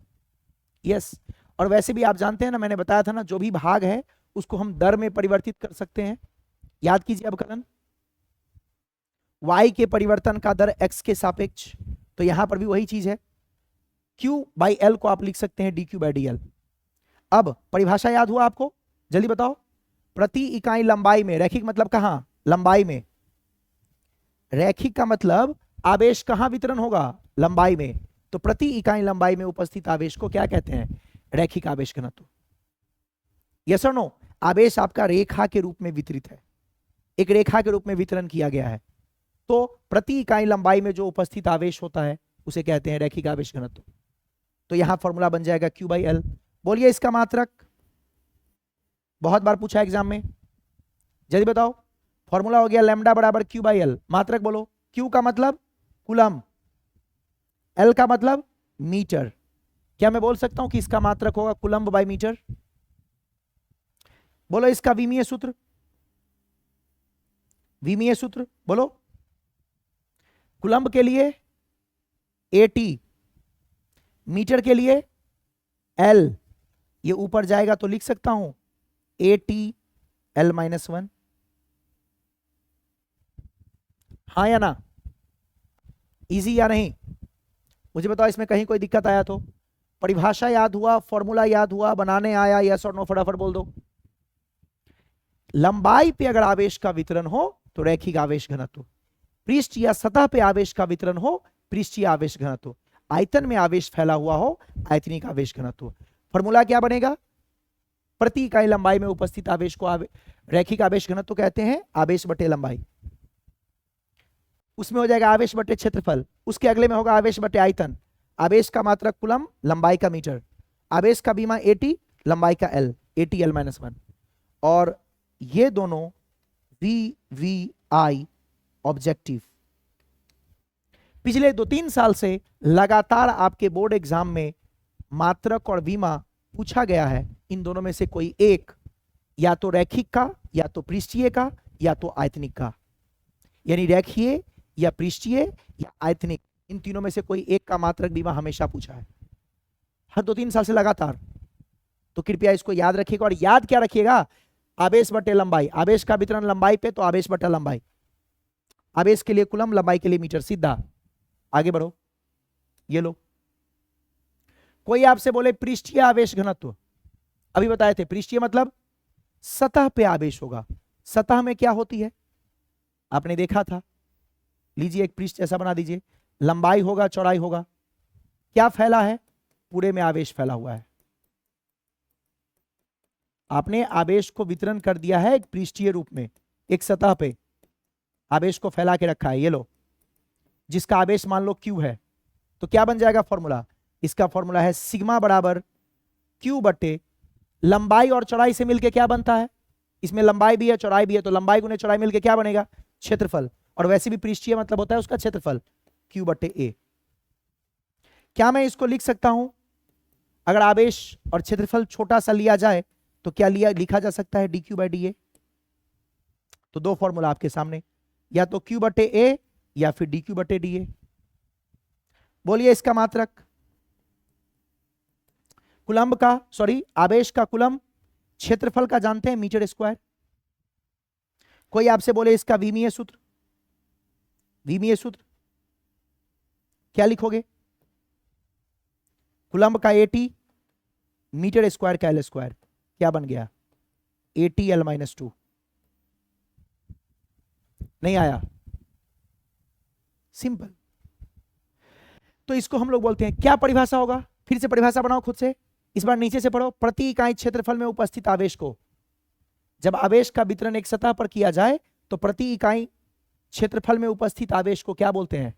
यस। और वैसे भी आप जानते हैं ना, मैंने बताया था ना, जो भी भाग है उसको हम दर में परिवर्तित कर सकते हैं। याद कीजिए अवकलन, y के परिवर्तन का दर x के सापेक्ष, तो यहां पर भी वही चीज है। Q बाई L को आप लिख सकते हैं dQ बाई dL। अब परिभाषा याद हुआ आपको? जल्दी बताओ। प्रति इकाई लंबाई में, रैखिक मतलब कहां? लंबाई में। रैखिक का मतलब आवेश कहां वितरण होगा? लंबाई में। तो प्रति इकाई लंबाई में उपस्थित आवेश को क्या कहते हैं? रैखिक आवेश घनत्व। यस और नो? आवेश आपका रेखा के रूप में वितरित है, एक रेखा के रूप में वितरण किया गया है, तो प्रति इकाई लंबाई में जो उपस्थित आवेश होता है उसे कहते हैं रैखिक आवेश घनत्व। तो यहां फॉर्मूला बन जाएगा Q बाई L। बोलिए इसका मात्रक, बहुत बार पूछा एग्जाम में, जल्दी बताओ। फॉर्मूला हो गया लैम्डा बराबर Q बाई L। मात्रक बोलो। Q का मतलब कूलम, L का मतलब मीटर। क्या मैं बोल सकता हूं कि इसका मात्रक होगा कूलम्ब बाई मीटर? बोलो इसका विमीय सूत्र, विमीय सूत्र बोलो। कूलम्ब के लिए AT, मीटर के लिए L। ये ऊपर जाएगा तो लिख सकता हूं AT L माइनस 1। हाँ या ना? इजी या नहीं? मुझे बताओ इसमें कहीं कोई दिक्कत आया तो? परिभाषा याद हुआ, फॉर्मूला याद हुआ, बनाने आया, यस और नो फटाफट बोल दो। लंबाई पे अगर आवेश का वितरण हो तो रैखिक आवेश घनत्व, पृष्ठ या सतह पे आवेश का वितरण हो पृष्ठीय आवेश घनत्व, आयतन में आवेश फैला हुआ हो आयतनिक आवेश घनत्व। फॉर्मूला क्या बनेगा? प्रति इकाई लंबाई में उपस्थित आवेश को रैखिक आवेश घनत्व कहते हैं, आवेश बटे लंबाई। उसमें हो जाएगा आवेश बटे क्षेत्रफल, उसके अगले में होगा आवेश बटे आयतन। आवेश का मात्रक कूलम, लंबाई का मीटर। आवेश का बीमा AT, लंबाई का L, AT L माइनस 1। और ये दोनों VVI ऑब्जेक्टिव पिछले 2-3 साल से लगातार आपके बोर्ड एग्जाम में मात्रक और बीमा पूछा गया है। इन दोनों में से कोई एक, या तो रैखिक का, या तो पृष्ठीय का, या तो आयतनिक का। यानी रैखीय या पृष्ठीय या आयतनिक, इन तीनों में से कोई एक का मात्रक बीमा हमेशा पूछा है, हर 2-3 साल से लगातार। तो कृपया इसको याद रखिएगा। और याद क्या रखिएगा? आवेश बटे लंबाई। आवेश का वितरण लंबाई पे तो आवेश बटा लंबाई। आवेश के लिए कूलम, लंबाई के लिए मीटर। सीधा आगे बढ़ो, ये लो। कोई आपसे बोले पृष्ठीय आवेश घनत्व, अभी बताए थे पृष्ठीय मतलब सतह पे आवेश होगा। सतह में क्या होती है आपने देखा था। लीजिए एक पृष्ठ ऐसा बना दीजिए, लंबाई होगा चौड़ाई होगा, क्या फैला है, पूरे में आवेश फैला हुआ है। आपने आवेश को वितरण कर दिया है एक पृष्ठीय रूप में, एक सतह पे आवेश को फैला के रखा है। ये लो, जिसका आवेश मान लो क्यू है, तो क्या बन जाएगा फॉर्मूला, इसका फॉर्मूला है सिग्मा बराबर क्यू बटे लंबाई और चौड़ाई से मिलके क्या बनता है, इसमें लंबाई भी है चौड़ाई भी है, तो लंबाई गुने चौड़ाई मिलके क्या बनेगा, क्षेत्रफल। और वैसे भी पृष्ठीय मतलब होता है उसका क्षेत्रफल, क्यू बटे ए। क्या मैं इसको लिख सकता हूं, अगर आवेश और क्षेत्रफल छोटा सा लिया जाए तो क्या लिखा जा सकता है, D Q by D A. तो दो फॉर्मूला आपके सामने, या तो क्यू बटे ए या फिर डी क्यू बटे डी ए। बोलिए इसका मात्रक, कुलंब का, सॉरी आवेश का कुलंब, क्षेत्रफल का जानते हैं मीटर स्क्वायर। कोई आपसे बोले इसका विमीय सूत्र, विमीय सूत्र क्या लिखोगे, कुलंब का एटी मीटर स्क्वायर का एल स्क्वायर, क्या बन गया एटी एल माइनस 2। नहीं आया, सिंपल। तो इसको हम लोग बोलते हैं, क्या परिभाषा होगा, फिर से परिभाषा बनाओ खुद से, इस बार नीचे से पढ़ो। प्रति इकाई क्षेत्रफल में उपस्थित आवेश को, जब आवेश का वितरण एक सतह पर किया जाए तो प्रति इकाई क्षेत्रफल में उपस्थित आवेश को क्या बोलते हैं,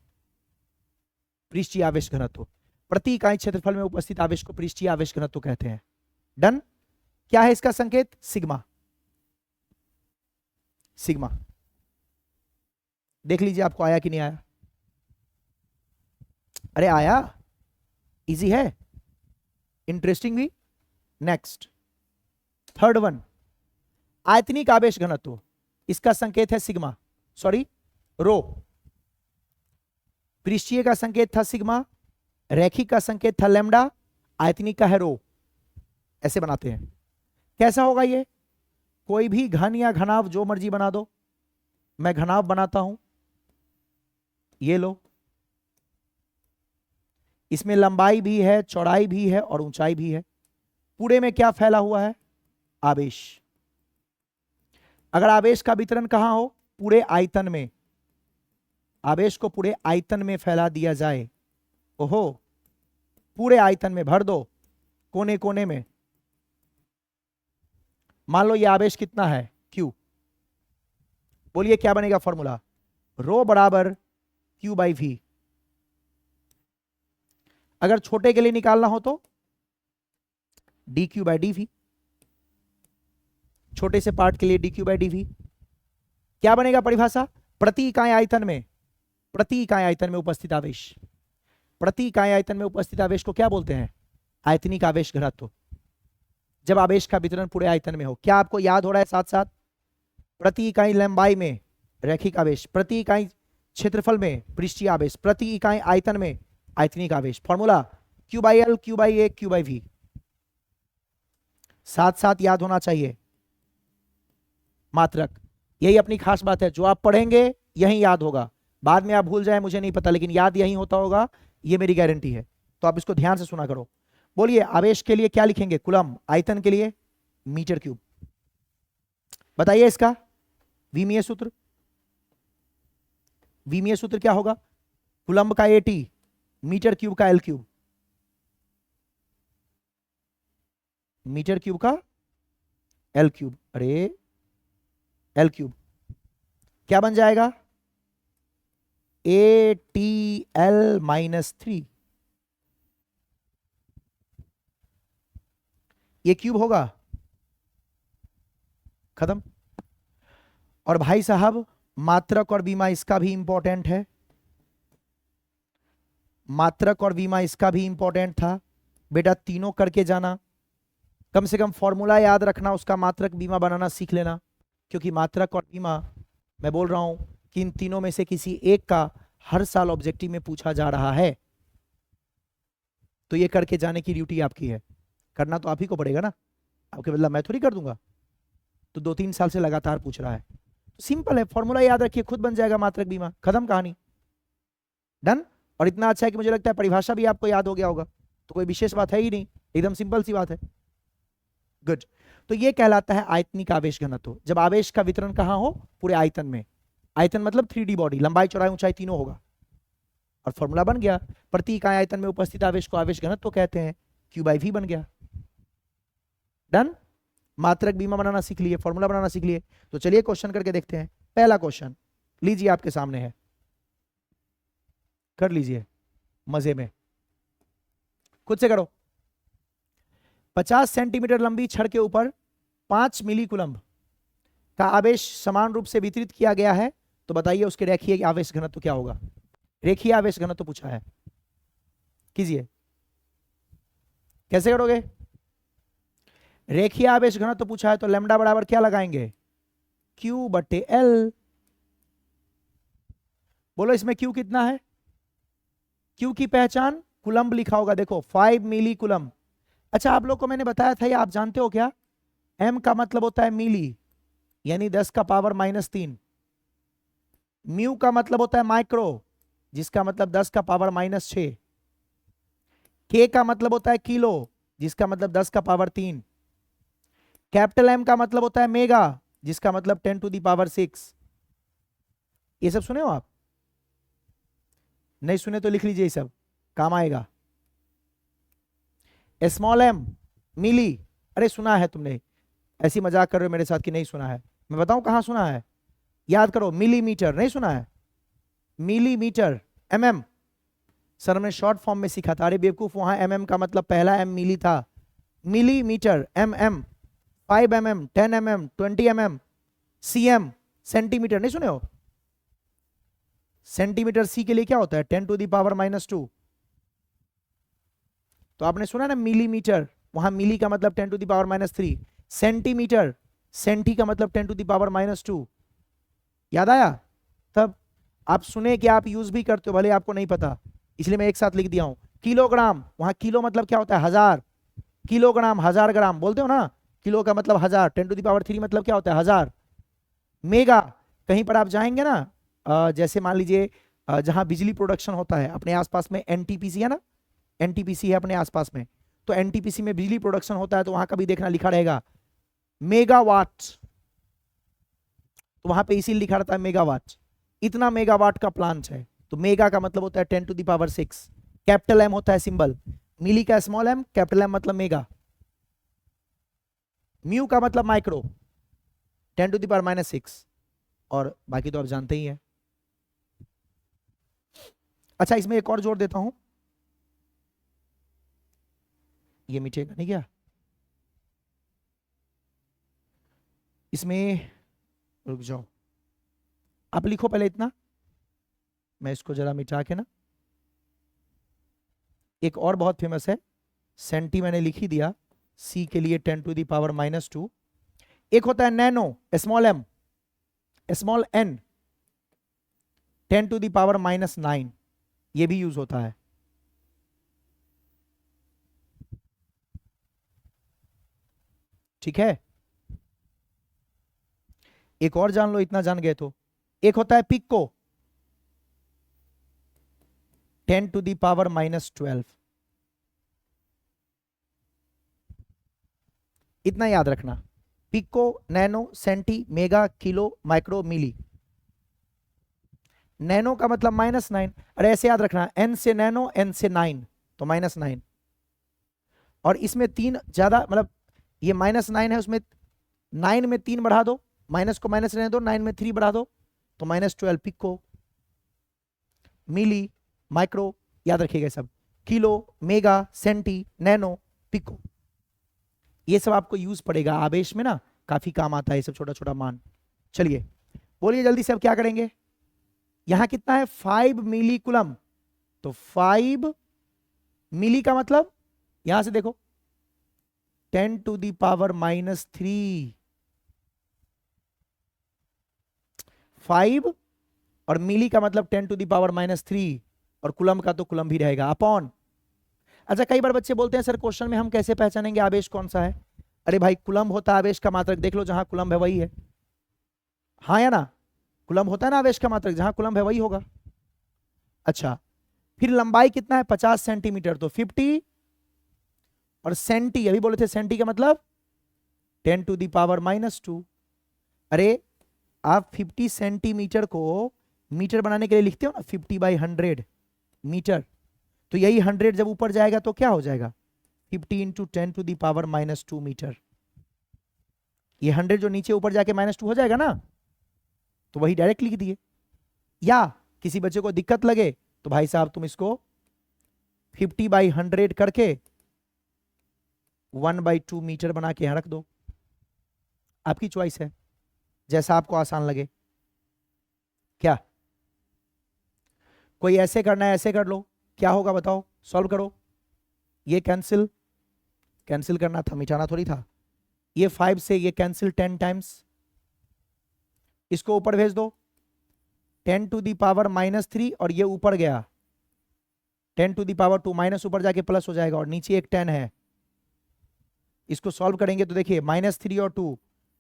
पृष्ठीय आवेश घनत्व। प्रति इकाई क्षेत्रफल में उपस्थित आवेश को पृष्ठीय आवेश घनत्व कहते हैं। डन। क्या है इसका संकेत, सिग्मा। सिग्मा देख लीजिए आपको आया कि नहीं आया, अरे आया, इजी है, इंटरेस्टिंग भी। नेक्स्ट थर्ड वन, आयतनिक आवेश घनत्व, इसका संकेत है सिग्मा, सॉरी रो। पृष्ठीय का संकेत था सिग्मा, रैखिक का संकेत था लैम्डा, आयतनिक का है रो। ऐसे बनाते हैं। कैसा होगा ये, कोई भी घन या घनाभ जो मर्जी बना दो, मैं घनाभ बनाता हूं, ये लो, इसमें लंबाई भी है चौड़ाई भी है और ऊंचाई भी है, पूरे में क्या फैला हुआ है, आवेश। अगर आवेश का वितरण कहां हो, पूरे आयतन में, आवेश को पूरे आयतन में फैला दिया जाए, ओहो पूरे आयतन में भर दो, कोने कोने में। मान लो ये आवेश कितना है, क्यू, बोलिए क्या बनेगा फॉर्मूला, रो बराबर क्यू बाई वी। अगर छोटे के लिए निकालना हो तो d Q by d V, छोटे से पार्ट के लिए d Q by d V. क्या बनेगा परिभाषा, प्रति इकाई आयतन में, प्रति इकाई आयतन में उपस्थित आवेश, प्रति इकाई आयतन में उपस्थित आवेश को क्या बोलते हैं, आयतनिक आवेश घनत्व, जब आवेश का वितरण पूरे आयतन में हो। क्या आपको याद हो रहा है साथ साथ, प्रति इकाई लंबाई में रैखिक आवेश, प्रति इकाई क्षेत्रफल में पृष्ठीय आवेश, प्रति इकाई आयतन में आयतनिक आवेश। Formula Q by L, Q by A, Q by V, साथ साथ याद होना चाहिए। मात्रक, यही अपनी खास बात है, जो आप पढ़ेंगे यही याद होगा, बाद में आप भूल जाए मुझे नहीं पता, लेकिन याद यही होता होगा, ये मेरी गारंटी है। तो आप इसको ध्यान से सुना करो। बोलिए आवेश के लिए क्या लिखेंगे, कुलम, आयतन के लिए मीटर क्यूब। बताइए इसका विमीय सूत्र, विमीय सूत्र क्या होगा, कुलम्ब का एटी मीटर क्यूब का एल क्यूब, मीटर क्यूब का एल क्यूब, अरे एल क्यूब क्या बन जाएगा, ए टी एल माइनस 3, ये क्यूब होगा, खत्म। और भाई साहब मात्रक और बीमा इसका भी इंपॉर्टेंट है, मात्रक और बीमा इसका भी इंपॉर्टेंट था बेटा, तीनों करके जाना, कम से कम फॉर्मूला याद रखना, उसका मात्रक बीमा बनाना सीख लेना, क्योंकि मात्रक और बीमा मैं बोल रहा हूं कि इन तीनों में से किसी एक का हर साल ऑब्जेक्टिव में पूछा जा रहा है, तो ये करके जाने की ड्यूटी आपकी है, करना तो आप ही को पड़ेगा ना, आपके बदला मैं थोड़ी कर दूंगा। तो 2-3 साल से लगातार पूछ रहा है, तो सिंपल है, फॉर्मूला याद रखिए, खुद बन जाएगा मात्रक बीमा, खत्म कहानी, डन। और इतना अच्छा है कि मुझे लगता है परिभाषा भी आपको याद हो गया होगा, तो कोई विशेष बात है ही नहीं, एकदम सिंपल सी बात है। गुड। तो ये कहलाता है आयतनिक आवेश घनत्व, जब आवेश का वितरण कहाँ हो, पूरे आयतन में। आयतन मतलब 3D बॉडी, लंबाई चौड़ाई ऊंचाई तीनों होगा। और फॉर्मूला बन गया, प्रति इकाई आयतन में उपस्थित आवेश को आवेश घनत्व कहते हैं, Q/V बन गया। डन। मात्रक बीमा बनाना सीख लिए, फॉर्मूला बनाना सीख लिए। तो चलिए क्वेश्चन करके देखते हैं। पहला क्वेश्चन लीजिए, आपके सामने है, कर लीजिए मजे में, खुद से करो। 50 सेंटीमीटर लंबी छड़ के ऊपर 5 मिली कूलम्ब का आवेश समान रूप से वितरित किया गया है, तो बताइए उसके रेखीय आवेश घनत्व क्या होगा। रेखीय आवेश घनत्व पूछा है, कीजिए। कैसे करोगे? रेखीय आवेश घनत्व पूछा है तो लैम्डा बराबर क्या लगाएंगे, Q/L। बोलो इसमें Q कितना है? Q की पहचान कूलम्ब लिखा होगा, देखो 5 मिली कूलम्ब। अच्छा, आप लोग को मैंने बताया था, ये आप जानते हो क्या? M का मतलब होता है मिली, यानी 10 का पावर -3। म्यू का मतलब होता है माइक्रो, जिसका मतलब 10 का पावर -6। K का मतलब होता है किलो, जिसका मतलब 10 का पावर 3। कैपिटल M का मतलब होता है मेगा, जिसका मतलब 10⁶। ये सब सुने हो आप? नहीं सुने तो लिख लीजिए, ये सब काम आएगा। स्मॉल m मिली, अरे सुना है तुमने, ऐसी मजाक कर रहे हो मेरे साथ कि नहीं सुना है? मैं बताऊं कहां सुना है, याद करो। मिलीमीटर नहीं सुना है? मिलीमीटर mm, सर हमने शॉर्ट फॉर्म में सीखा था। अरे बेवकूफ, वहां mm का मतलब पहला m मिली था। Millimetre mm, 5 mm, 10 mm, 20 mm, cm centimetre नहीं सुने हो? सेंटीमीटर c के लिए क्या होता है, 10⁻²। तो आपने सुना ना मिलीमीटर, वहां मिली का मतलब 10⁻3। सेंटीमीटर, सेंटी का मतलब 10⁻²। याद आया? तब आप सुने कि आप यूज भी करते हो, भले आपको नहीं पता, इसलिए मैं एक साथ लिख दिया हूं। किलोग्राम, वहां किलो मतलब क्या होता है, 1000। किलोग्राम 1000 ग्राम बोलते हो ना, किलो का मतलब 1000, 10⁻3 मतलब क्या होता है, 1000। मेगा, कहीं पर आप जाएंगे ना, जैसे मान लीजिए जहां बिजली प्रोडक्शन होता है, अपने आसपास में एनटीपीसी है ना, एनटीपीसी है अपने आसपास में, तो एनटीपीसी में बिजली प्रोडक्शन होता है, तो वहां का भी देखना लिखा रहेगा मेगावाट, तो वहां पे इसी लिखा रहता है मेगावाट। इतना मेगावाट का प्लांट है, तो मेगा का मतलब होता है 10⁶। कैपिटल एम होता है सिंबल, मिली का स्मॉल एम, कैपिटल एम मतलब मेगा। म्यू का मतलब माइक्रो, 10⁻⁻6, और बाकी तो आप जानते ही हैं। अच्छा, इसमें एक और जोड़ देता हूं, ये मिटेगा नहीं क्या? इसमें रुक जाओ, आप लिखो पहले इतना, मैं इसको जरा मिटा के ना, एक और बहुत फेमस है, सेंटी मैंने लिख ही दिया, सी के लिए 10⁻²। एक होता है nano, small m, small n, 10⁻⁹, ये भी यूज होता है। ठीक है, एक और जान लो, इतना जान गए तो। एक होता है पिको, 10⁻12। इतना याद रखना, pico, nano, centi, mega, kilo, micro, milli. Nano का मतलब -9, अरे ऐसे याद रखना, n से नैनो, n से 9, तो -9। और इसमें 3 ज्यादा, मतलब ये -9 है, उसमें 9 में 3 बढ़ा दो, माइनस को माइनस रहने दो, 9 में 3 बढ़ा दो, तो -12 पिको। मिली, माइक्रो, याद रखिएगा सब, kilo, mega, centi, nano, pico, ये सब आपको यूज पड़ेगा आवेश में ना, काफी काम आता है ये सब छोटा छोटा मान। चलिए बोलिए जल्दी से, अब क्या करेंगे? यहां कितना है, 5 मिली कूलम, तो 5 मिली का मतलब यहां से देखो 10⁻⁻3। 5 और मिली का मतलब 10⁻⁻3, और कुलम का तो कुलम भी रहेगा अपॉन। अच्छा, कई बार बच्चे बोलते हैं सर क्वेश्चन में हम कैसे पहचानेंगे आवेश कौन सा है? अरे भाई, कुलम होता है आवेश का मात्रक, देख लो जहां कुलम है वही है, हाँ या ना? कुलम होता है ना आवेश का मात्रक, जहां कुलम है वही होगा। अच्छा, फिर लंबाई कितना है, 50 सेंटीमीटर, तो 50 और सेंटी, अभी बोले थे सेंटी का मतलब 10⁻⁻²। अरे आप 50 सेंटीमीटर को मीटर बनाने के लिए लिखते हो ना, 50/100 मीटर, तो यही 100 जब ऊपर जाएगा तो क्या हो जाएगा, 50 × 10⁻²मीटर। ये 100 जो नीचे ऊपर जाके -2 हो जाएगा ना, तो वही डायरेक्ट लिख दिए। या किसी बच्चे को दिक्कत लगे तो भाई साहब तुम इसको 50/100 करके 1/2 मीटर बना के यहां रख दो, आपकी चॉइस है, जैसा आपको आसान लगे। क्या कोई ऐसे करना है, ऐसे कर लो, क्या होगा बताओ, सॉल्व करो। ये कैंसिल, कैंसिल करना था, मिटाना थोड़ी था। ये 5 से ये कैंसिल 10 टाइम्स, इसको ऊपर भेज दो 10⁻³ और ये ऊपर गया 10⁻², माइनस ऊपर जाके प्लस हो जाएगा और नीचे एक 10 है। इसको सॉल्व करेंगे तो देखिए -3 और 2,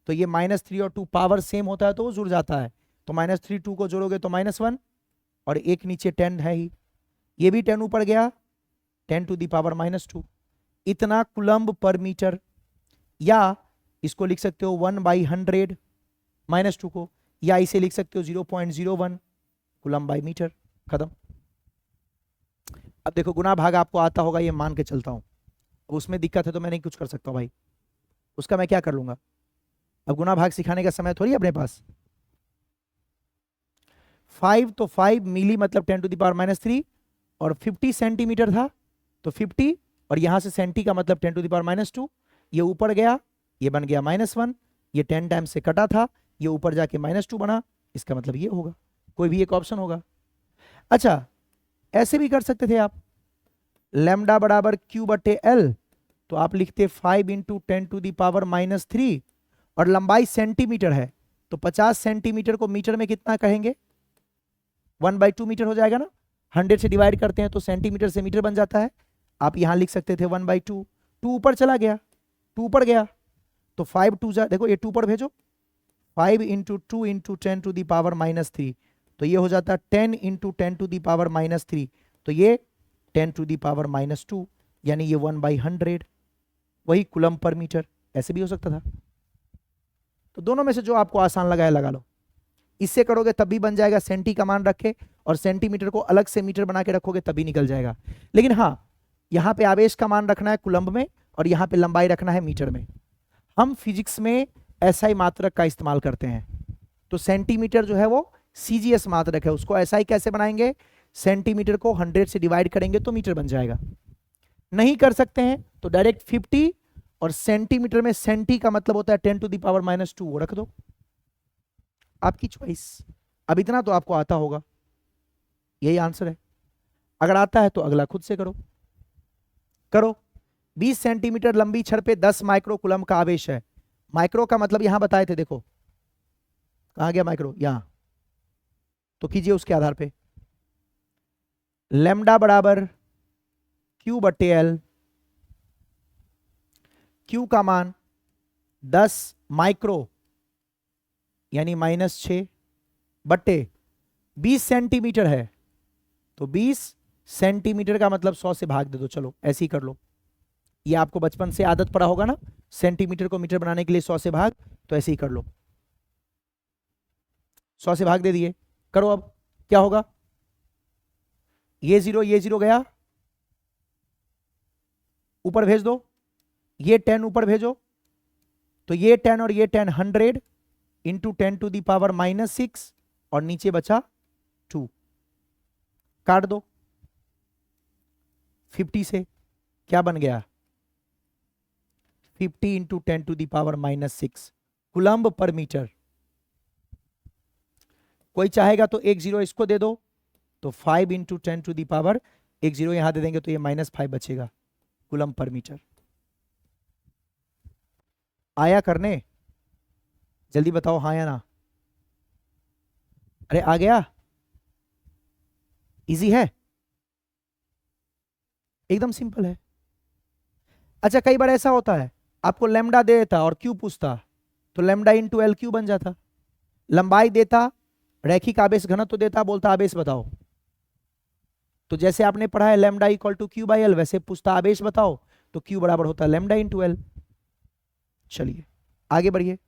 तो ये -3 और 2 पावर सेम होता है तो वो जुड़ जाता है, तो -3 2 को जोड़ोगे तो -1 और एक नीचे 10 है ही, ये भी 10 ऊपर गया 10⁻²। इतना कूलम्ब पर मीटर। या इसको लिख सकते हो 1/100 -2 को, या इसे लिख सकते हो 0.01 कूलम्ब बाई मीटर, खत्म। अब देखो गुना भाग आपको आता होगा, ये मान के चलता हूं, उसमें दिक्कत है तो मैं नहीं कुछ कर सकता भाई, उसका मैं क्या कर लूंगा। अब गुना भाग सिखाने का समय थोड़ी अपने पास। 5 तो 5 मिली मतलब 10⁻³ और 50 सेंटीमीटर था तो 50 और यहां से सेंटी का मतलब 10⁻², ये ऊपर गया, ये बन गया -1, ये 10 टाइम्स से कटा था, ये ऊपर जाके -2 बना, इसका मतलब ये होगा, कोई भी एक ऑप्शन होगा। अच्छा ऐसे भी कर सकते थे आप, लैम्डा बराबर Q/L, तो आप लिखते 5 × 10⁻³ और लंबाई सेंटीमीटर है तो 50 सेंटीमीटर को मीटर में कितना कहेंगे, 1/2 मीटर हो जाएगा ना, 100 से डिवाइड करते हैं तो सेंटीमीटर से मीटर बन जाता है। आप यहां लिख सकते थे 1/2, 2 ऊपर चला गया, 2 ऊपर गया तो 5 2 जा, देखो ये 2 पर भेजो, 5 × 2 × 10⁻³ तो ये हो जाता 10 × 10⁻³ तो ये 10⁻², यानी ये 1/100, वही कूलम्ब पर मीटर। ऐसे भी हो सकता था, तो दोनों में से जो आपको आसान लगा है लगा लो। इससे करोगे तब भी बन जाएगा, सेंटी का मान रखे और सेंटीमीटर को अलग से मीटर बना के रखोगे तभी निकल जाएगा। लेकिन हाँ यहाँ पे आवेश का मान रखना है कूलम्ब में और यहाँ पे लंबाई रखना है मीटर में। हम फिजिक्स में SI मात्रक का इस्तेमाल करते हैं, तो सेंटीमीटर जो है वो CGS मात्रक है, उसको SI कैसे बनाएंगे, सेंटीमीटर को 100 से डिवाइड करेंगे तो मीटर बन जाएगा। नहीं कर सकते हैं तो डायरेक्ट 50 और सेंटीमीटर में सेंटी का मतलब होता है 10⁻², वो रख दो, आपकी चॉइस। अब इतना तो आपको आता होगा, यही आंसर है। अगर आता है तो अगला खुद से करो। करो 20 सेंटीमीटर लंबी छड़ पे 10 माइक्रो कूलम्ब का आवेश है। माइक्रो का मतलब यहां बताए थे, देखो कहां गया माइक्रो, यहां, तो कीजिए उसके आधार पे। लैम्डा बराबर Q/L, Q का मान 10 माइक्रो यानी -6 बट्टे 20 सेंटीमीटर है तो 20 सेंटीमीटर का मतलब 100 से भाग दे दो, चलो ऐसे ही कर लो। ये आपको बचपन से आदत पड़ा होगा ना, सेंटीमीटर को मीटर बनाने के लिए 100 से भाग, तो ऐसे ही कर लो। 100 से भाग दे दिए, करो अब क्या होगा, ये 0 गया, ऊपर भेज दो, ये 10 ऊपर भेजो, तो ये 10 और ये 10 100 × 10⁻⁻6 और नीचे बचा 2, काट दो 50 से, क्या बन गया 50 × 10⁻⁻6 कूलम्ब पर मीटर। कोई चाहेगा तो एक 0 इसको दे दो, तो 5 × 10⁻, एक 0 यहां दे देंगे तो ये -5 बचेगा कूलम्ब पर मीटर। आया करने, जल्दी बताओ हाँ या ना। अरे आ गया, इजी है, एकदम सिंपल है। अच्छा कई बार ऐसा होता है आपको लैम्डा दे देता और क्यू पूछता, तो लैम्डा × LQ बन जाता। लंबाई देता, रैखिक आवेश घनत्व देता, बोलता आवेश बताओ, तो जैसे आपने पढ़ा है लैम्डा = Q/L, वैसे पूछता आवेश बताओ, तो Q बराबर होता है लैम्डा इंटू L। चलिए आगे बढ़िए।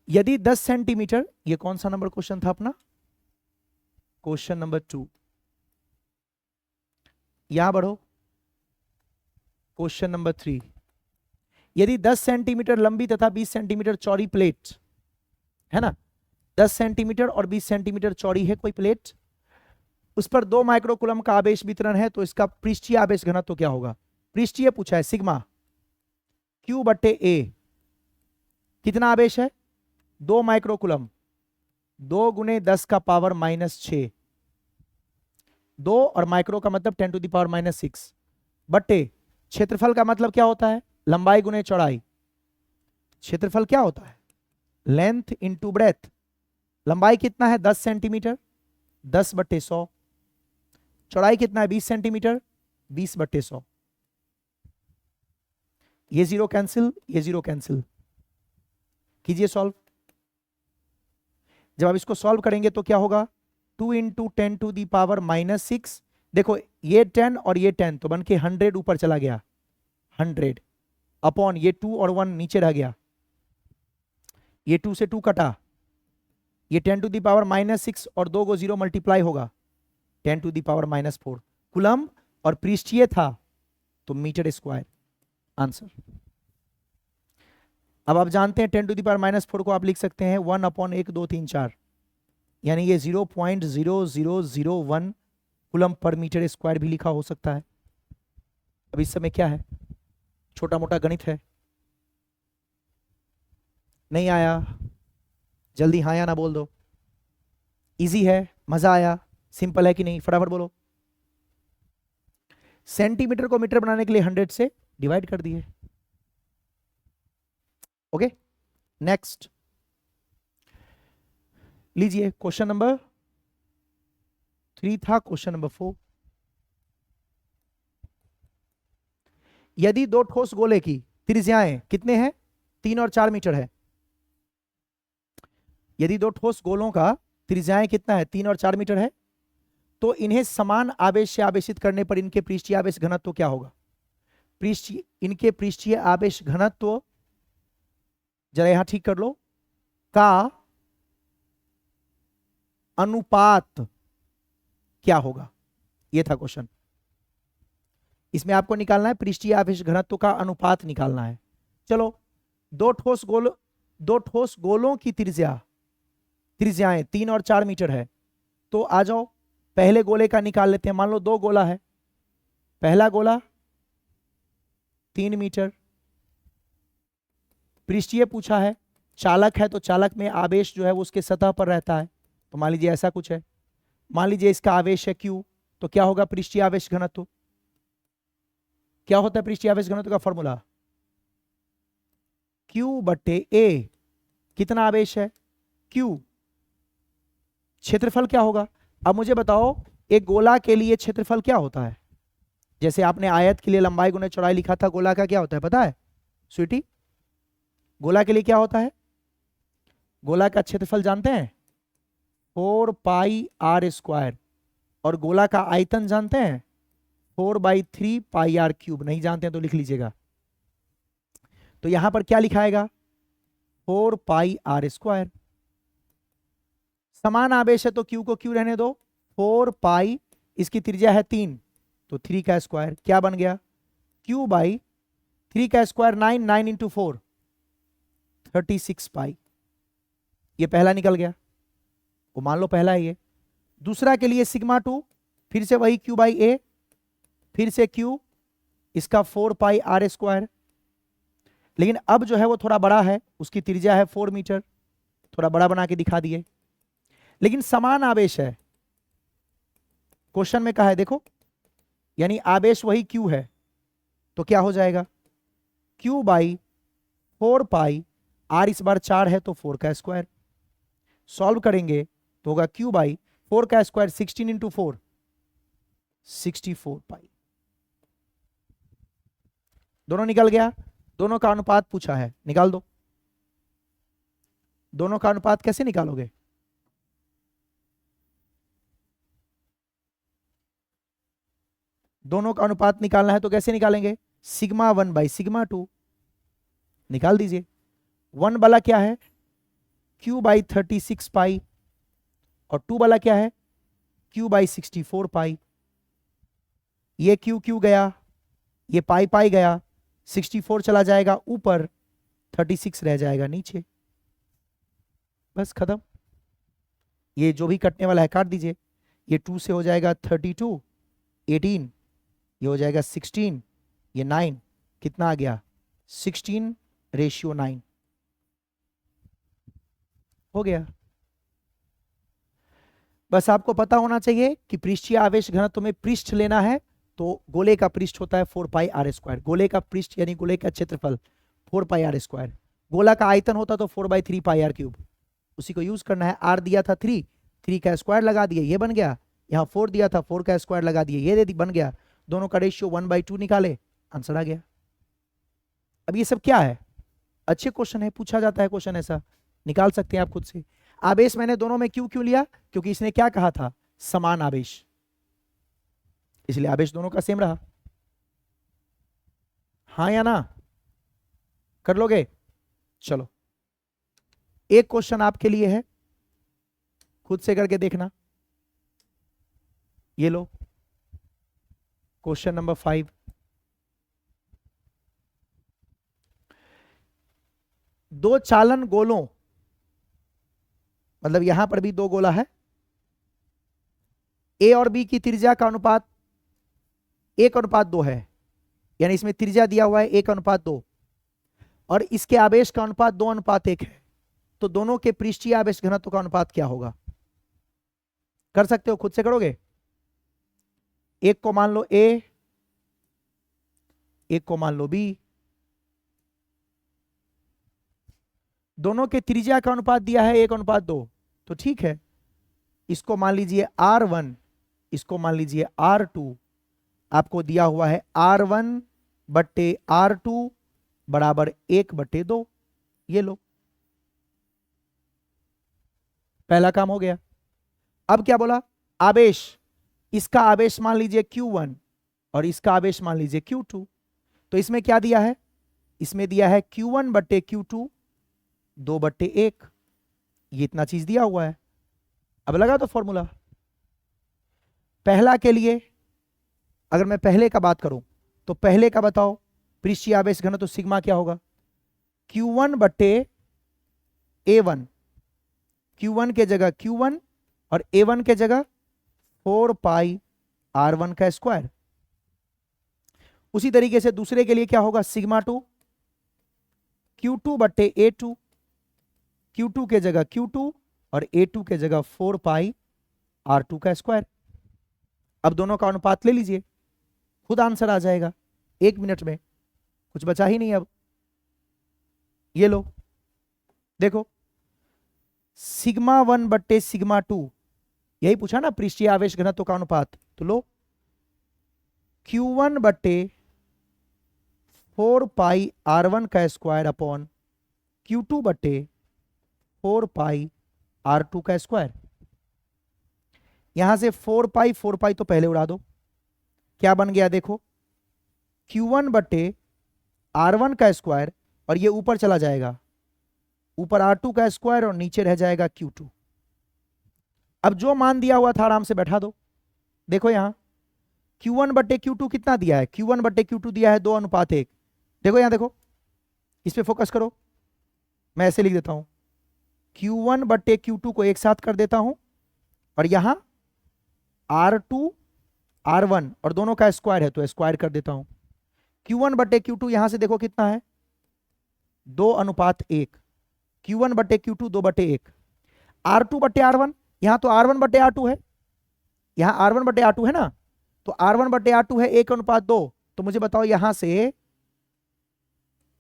यदि 10 सेंटीमीटर, ये कौन सा नंबर क्वेश्चन था अपना? Question number 2। यहां बढ़ो, क्वेश्चन नंबर 3। यदि 10 सेंटीमीटर लंबी तथा 20 सेंटीमीटर चौड़ी प्लेट है ना, 10 सेंटीमीटर और 20 सेंटीमीटर चौड़ी है कोई प्लेट, उस पर 2 माइक्रोकूलम का आवेश वितरण है, तो इसका पृष्ठीय आवेश घनत्व तो क्या होगा? पृष्ठीय पूछा है, सिग्मा Q बट्टे A। कितना आवेश है? 2 माइक्रोकूलम, 2 गुने 10 का पावर -6, 2 और माइक्रो का मतलब 10 टू द पावर -6 बट्टे क्षेत्रफल का मतलब क्या होता है? लंबाई गुने चौड़ाई। क्षेत्रफल क्या होता है? Length into breadth. लंबाई कितना है? 10 सेंटीमीटर, 10 बट्टे 100। चौड़ाई कितना है? 20 सेंटीमीटर, 20 बट्टे 100। ये जीरो कैंसिल, ये जीरो कैंसिल, कीजिए सॉल्व। जब आप इसको सॉल्व करेंगे तो क्या होगा? 2 इंटू 10 टू दी पावर -6। देखो ये 10 और ये 10 तो बन के 100 ऊपर चला गया, 100 अपॉन ये 2 और 1 नीचे रह गया, ये 2 से 2 कटा, ये 10 टू दी पावर -6 और 2 को 0 मल्टीप्लाई होगा, 10 टू दी पावर -4 कूलम, और पृष्ठीय था तो मीटर स्क्वायर। आंसर। अब आप जानते हैं 10 टू दी पावर -4 को आप लिख सकते हैं 1 अपॉन 1 2 3 4, यानी ये 0.0001 कूलम पर मीटर स्क्वायर भी लिखा हो सकता है। अब इस समय क्या है? छोटा मोटा गणित है। नहीं आया? जल्दी हाँ या ना बोल दो। इजी है, मजा आया, सिंपल है कि नहीं? फटाफट बोलो। सेंटीमीटर को मीटर बनाने के लिए 100 से डिवाइड कर दिए। ओके, नेक्स्ट लीजिए। क्वेश्चन नंबर 3 था, क्वेश्चन नंबर 4। यदि 2 ठोस गोले की त्रिज्याएं कितने हैं? 3 और 4 मीटर है। यदि 2 ठोस गोलों का त्रिज्याएं कितना है? 3 और 4 मीटर है, तो इन्हें समान आवेश से आवेशित करने पर इनके पृष्ठीय आवेश घनत्व क्या होगा? इनके पृष्ठीय आवेश घनत्व, जरा यहां ठीक कर लो, का अनुपात क्या होगा? यह था क्वेश्चन। इसमें आपको निकालना है पृष्ठीय आवेश घनत्व का अनुपात निकालना है। चलो, 2 ठोस गोलों की त्रिज्याएं 3 और 4 मीटर है, तो आ जाओ पहले गोले का निकाल लेते हैं। मान लो 2 गोला है, पहला गोला 3 मीटर, पृष्ठीय पूछा है, चालक है तो चालक में आवेश जो है वो उसके सतह पर रहता है, तो मान लीजिए ऐसा कुछ है। मान लीजिए इसका आवेश है Q, तो क्या होगा पृष्ठीय आवेश घनत्व? क्या होता है पृष्ठीय आवेश घनत्व का फॉर्मूला? Q बट्टे A। कितना आवेश है? Q। क्षेत्रफल क्या होगा? अब मुझे बताओ, एक गोला के लिए क्षेत्रफल क्या होता है? जैसे आपने आयत के लिए लंबाई गुना चौड़ाई लिखा था, गोला का क्या होता है पता है स्वीटी? गोला के लिए क्या होता है? गोला का क्षेत्रफल जानते हैं? 4 पाई r स्क्वायर। और गोला का आयतन जानते हैं? 4/3 पाई r क्यूब। नहीं जानते हैं तो लिख लीजिएगा। तो यहां पर क्या लिखाएगा? 4 पाई r स्क्वायर। समान आवेश है तो Q को Q रहने दो, 4 पाई, इसकी त्रिज्या है 3 तो 3 का स्क्वायर क्या बन गया? Q/3 का स्क्वायर 9, 9 इंटू 4 36 पाई। ये पहला निकल गया, वो मान लो पहला है ये। दूसरा के लिए सिग्मा 2, फिर से वही Q/A, फिर से Q, इसका 4 पाई r स्क्वायर। लेकिन अब जो है वो थोड़ा बड़ा है, उसकी त्रिज्या है 4 मीटर, थोड़ा बड़ा बना के दिखा दिए, लेकिन समान आवेश है। क्वेश्चन में कहा है देखो, यानी आवेश वही Q है, तो क्या हो जाएगा? Q/4 पाई r, इस बार 4 है तो 4 का स्क्वायर। सॉल्व करेंगे तो होगा Q/4 का स्क्वायर 16 इंटू 4 64 पाई। दोनों निकल गया। दोनों का अनुपात पूछा है, निकाल दो। दोनों का अनुपात कैसे निकालोगे? दोनों का अनुपात निकालना है तो कैसे निकालेंगे? सिग्मा 1 बाई सिग्मा 2 निकाल दीजिए। 1 वाला क्या है, Q बाई 36 पाई, और 2 वाला क्या है, Q बाई 64 पाई। ये Q Q गया, ये पाई पाई गया, 64 चला जाएगा ऊपर, 36 रह जाएगा नीचे, बस खत्म। ये जो भी कटने वाला है काट दीजिए। ये 2 से हो जाएगा 32, 18, ये हो जाएगा 16, ये 9, कितना आ गया 16:9 हो गया। बस आपको पता होना चाहिए कि पृष्ठीय आवेश घनत्व में पृष्ठ लेना है तो गोले का पृष्ठ होता है 4 पाई आर स्क्वायर। गोले का पृष्ठ यानी गोले का क्षेत्रफल 4 पाई आर स्क्वायर। गोला का आयतन होता तो 4/3 पाई आर क्यूब, उसी को यूज करना है। आर दिया था 3, 3 का स्क्वायर लगा दिए, ये बन गया। यहाँ 4 दिया था, 4 का स्क्वायर लगा दिए, ये बन गया। दोनों का रेशियो 1/2 निकाले, आंसर आ गया। अब ये सब क्या है, अच्छे क्वेश्चन है, पूछा जाता है क्वेश्चन ऐसा, निकाल सकते हैं आप खुद से। आवेश मैंने दोनों में क्यों लिया, क्योंकि इसने क्या कहा था, समान आवेश, इसलिए आवेश दोनों का सेम रहा। हाँ या ना, कर लोगे? चलो एक क्वेश्चन आपके लिए है, खुद से करके देखना। ये लो क्वेश्चन नंबर 5। दो चालन गोलों, मतलब यहां पर भी दो गोला है, ए और बी की त्रिज्या का अनुपात 1:2 है, यानी इसमें त्रिज्या दिया हुआ है 1:2, और इसके आवेश का अनुपात 2:1 है। तो दोनों के पृष्ठीय आवेश घनत्व का अनुपात क्या होगा? कर सकते हो, खुद से करोगे। एक को मान लो ए, एक को मान लो बी, दोनों के त्रिज्या का अनुपात दिया है 1:2, तो ठीक है। इसको मान लीजिए R1, इसको मान लीजिए R2, आपको दिया हुआ है R1 बट्टे R2 बराबर 1/2, ये लो, पहला काम हो गया। अब क्या बोला, आवेश, इसका आवेश मान लीजिए Q1 और इसका आवेश मान लीजिए Q2। तो इसमें क्या दिया है, इसमें दिया है Q1 बट्टे Q2 2/1, ये इतना चीज दिया हुआ है। अब लगा तो फॉर्मूला, पहला के लिए अगर मैं पहले का बात करूं तो पहले का बताओ, पृष्ठीय आवेश घनत्व तो सिग्मा क्या होगा, Q1 बट्टे A1, Q1 के जगह Q1 और A1 के जगह 4 पाई R1 का स्क्वायर। उसी तरीके से दूसरे के लिए क्या होगा, सिग्मा 2 Q2 बट्टे A2, Q2 के जगह Q2 और A2 के जगह 4 पाई R2 का स्क्वायर। अब दोनों का अनुपात ले लीजिए, खुद आंसर आ जाएगा 1 मिनट में, कुछ बचा ही नहीं। अब ये लो, देखो सिग्मा 1 बट्टे सिग्मा 2, यही पूछा ना पृष्ठीय आवेश घनत्व का अनुपात, तो लो Q1 बट्टे 4 पाई R1 का स्क्वायर अपॉन Q2 बट्टे 4 पाई R2 का स्क्वायर। यहां से 4 पाई तो पहले उड़ा दो, क्या बन गया देखो, Q1 बट्टे R1 का स्क्वायर, और ये ऊपर चला जाएगा, ऊपर R2 का स्क्वायर और नीचे रह जाएगा Q2। अब जो मान दिया हुआ था आराम से बैठा दो। देखो यहां Q1 बट्टे Q2 कितना दिया है, Q1 बट्टे Q2 दिया है 2:1। देखो यहां देखो, इस पे फोकस करो, मैं ऐसे लिख देता हूं, Q1 बट्टे Q2 को एक साथ कर देता हूं, और यहां R2 R1 और दोनों का स्क्वायर है तो स्क्वायर कर देता हूं। Q1 बट्टे Q2 यहां से देखो कितना है, 2:1। Q1 बट्टे Q2 2/1। R2 बट्टे R1, यहां तो R1 बट्टे R2 है, यहां R1 बट्टे R2 है ना, तो R1 बट्टे R2 है 1:2। तो मुझे बताओ यहां से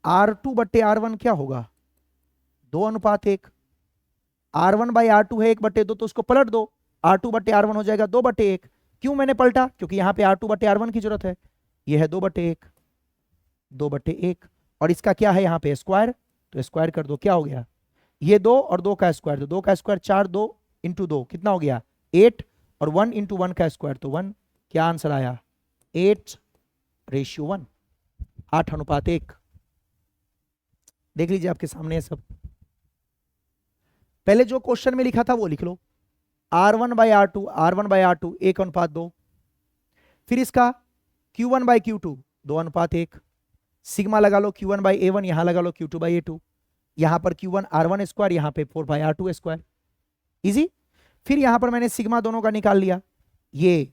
R2 बट्टे R1 क्या होगा, 2:1। R1 बाई R2 है 1/2, तो उसको पलट दो, R2 बट्टे R1 हो जाएगा 2/1। क्यों मैंने पलटा, क्योंकि यहां पे R2 बट्टे R1 की जरूरत है, यह है 2/1, 2/1, और इसका क्या है यहाँ पे स्क्वायर, तो स्क्वायर कर दो, क्या हो गया, ये 2 और 2 का स्क्वायर, तो 2 का स्क्वायर 4, 2 इंटू 2 कितना हो गया 8, और 1 इंटू 1 का स्क्वायर तो 1। क्या आंसर आया, 8:1। 8:1। देख लीजिए आपके सामने है सब। पहले जो क्वेश्चन में लिखा था वो लिख लो, R1/R2, R1/R2 1:2। फिर इसका Q1/Q2 2:1। सिग्मा लगा लो Q1/A1, यहां लगा लो Q2/A2, यहां पर Q1 R1 स्क्वायर, यहां पे 4/R2 स्क्वायर। इजी। फिर यहां पर मैंने सिग्मा दोनों का निकाल लिया, ये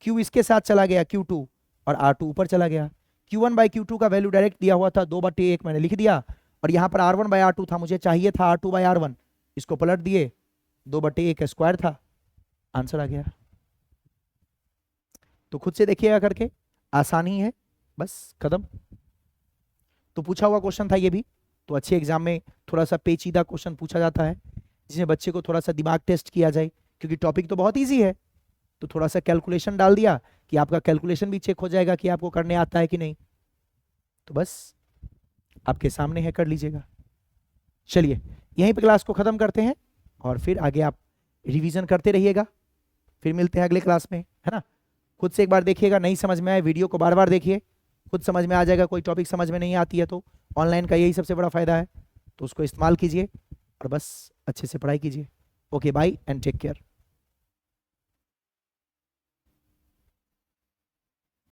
Q इसके साथ चला गया Q2 और R2 ऊपर चला गया। Q1/Q2 का वैल्यू डायरेक्ट दिया हुआ था 2/1 मैंने लिख दिया, और यहां पर R1/R2 था, मुझे चाहिए था R2/R1, इसको पलट दिए, 2/1 स्क्वायर था, आंसर आ गया। तो खुद से देखिएगा करके, आसानी है, बस खत्म। तो पूछा हुआ क्वेश्चन था ये भी, तो अच्छे एग्जाम में थोड़ा सा पेचीदा क्वेश्चन पूछा जाता है, जिसमें बच्चे को थोड़ा सा दिमाग टेस्ट किया जाए, क्योंकि टॉपिक तो बहुत इजी है, तो थोड़ा सा कैलकुलेशन डाल दिया कि आपका कैलकुलेशन भी चेक हो जाएगा कि आपको करने आता है कि नहीं। तो बस आपके सामने है, कर लीजिएगा। चलिए यहीं पे क्लास को खत्म करते हैं, और फिर आगे आप रिवीजन करते रहिएगा। फिर मिलते हैं अगले क्लास में, है ना। खुद से एक बार देखिएगा, नहीं समझ में आए वीडियो को बार बार देखिए, खुद समझ में आ जाएगा। कोई टॉपिक समझ में नहीं आती है तो ऑनलाइन का यही सबसे बड़ा फायदा है, तो उसको इस्तेमाल कीजिए और बस अच्छे से पढ़ाई कीजिए। Okay, bye and take care.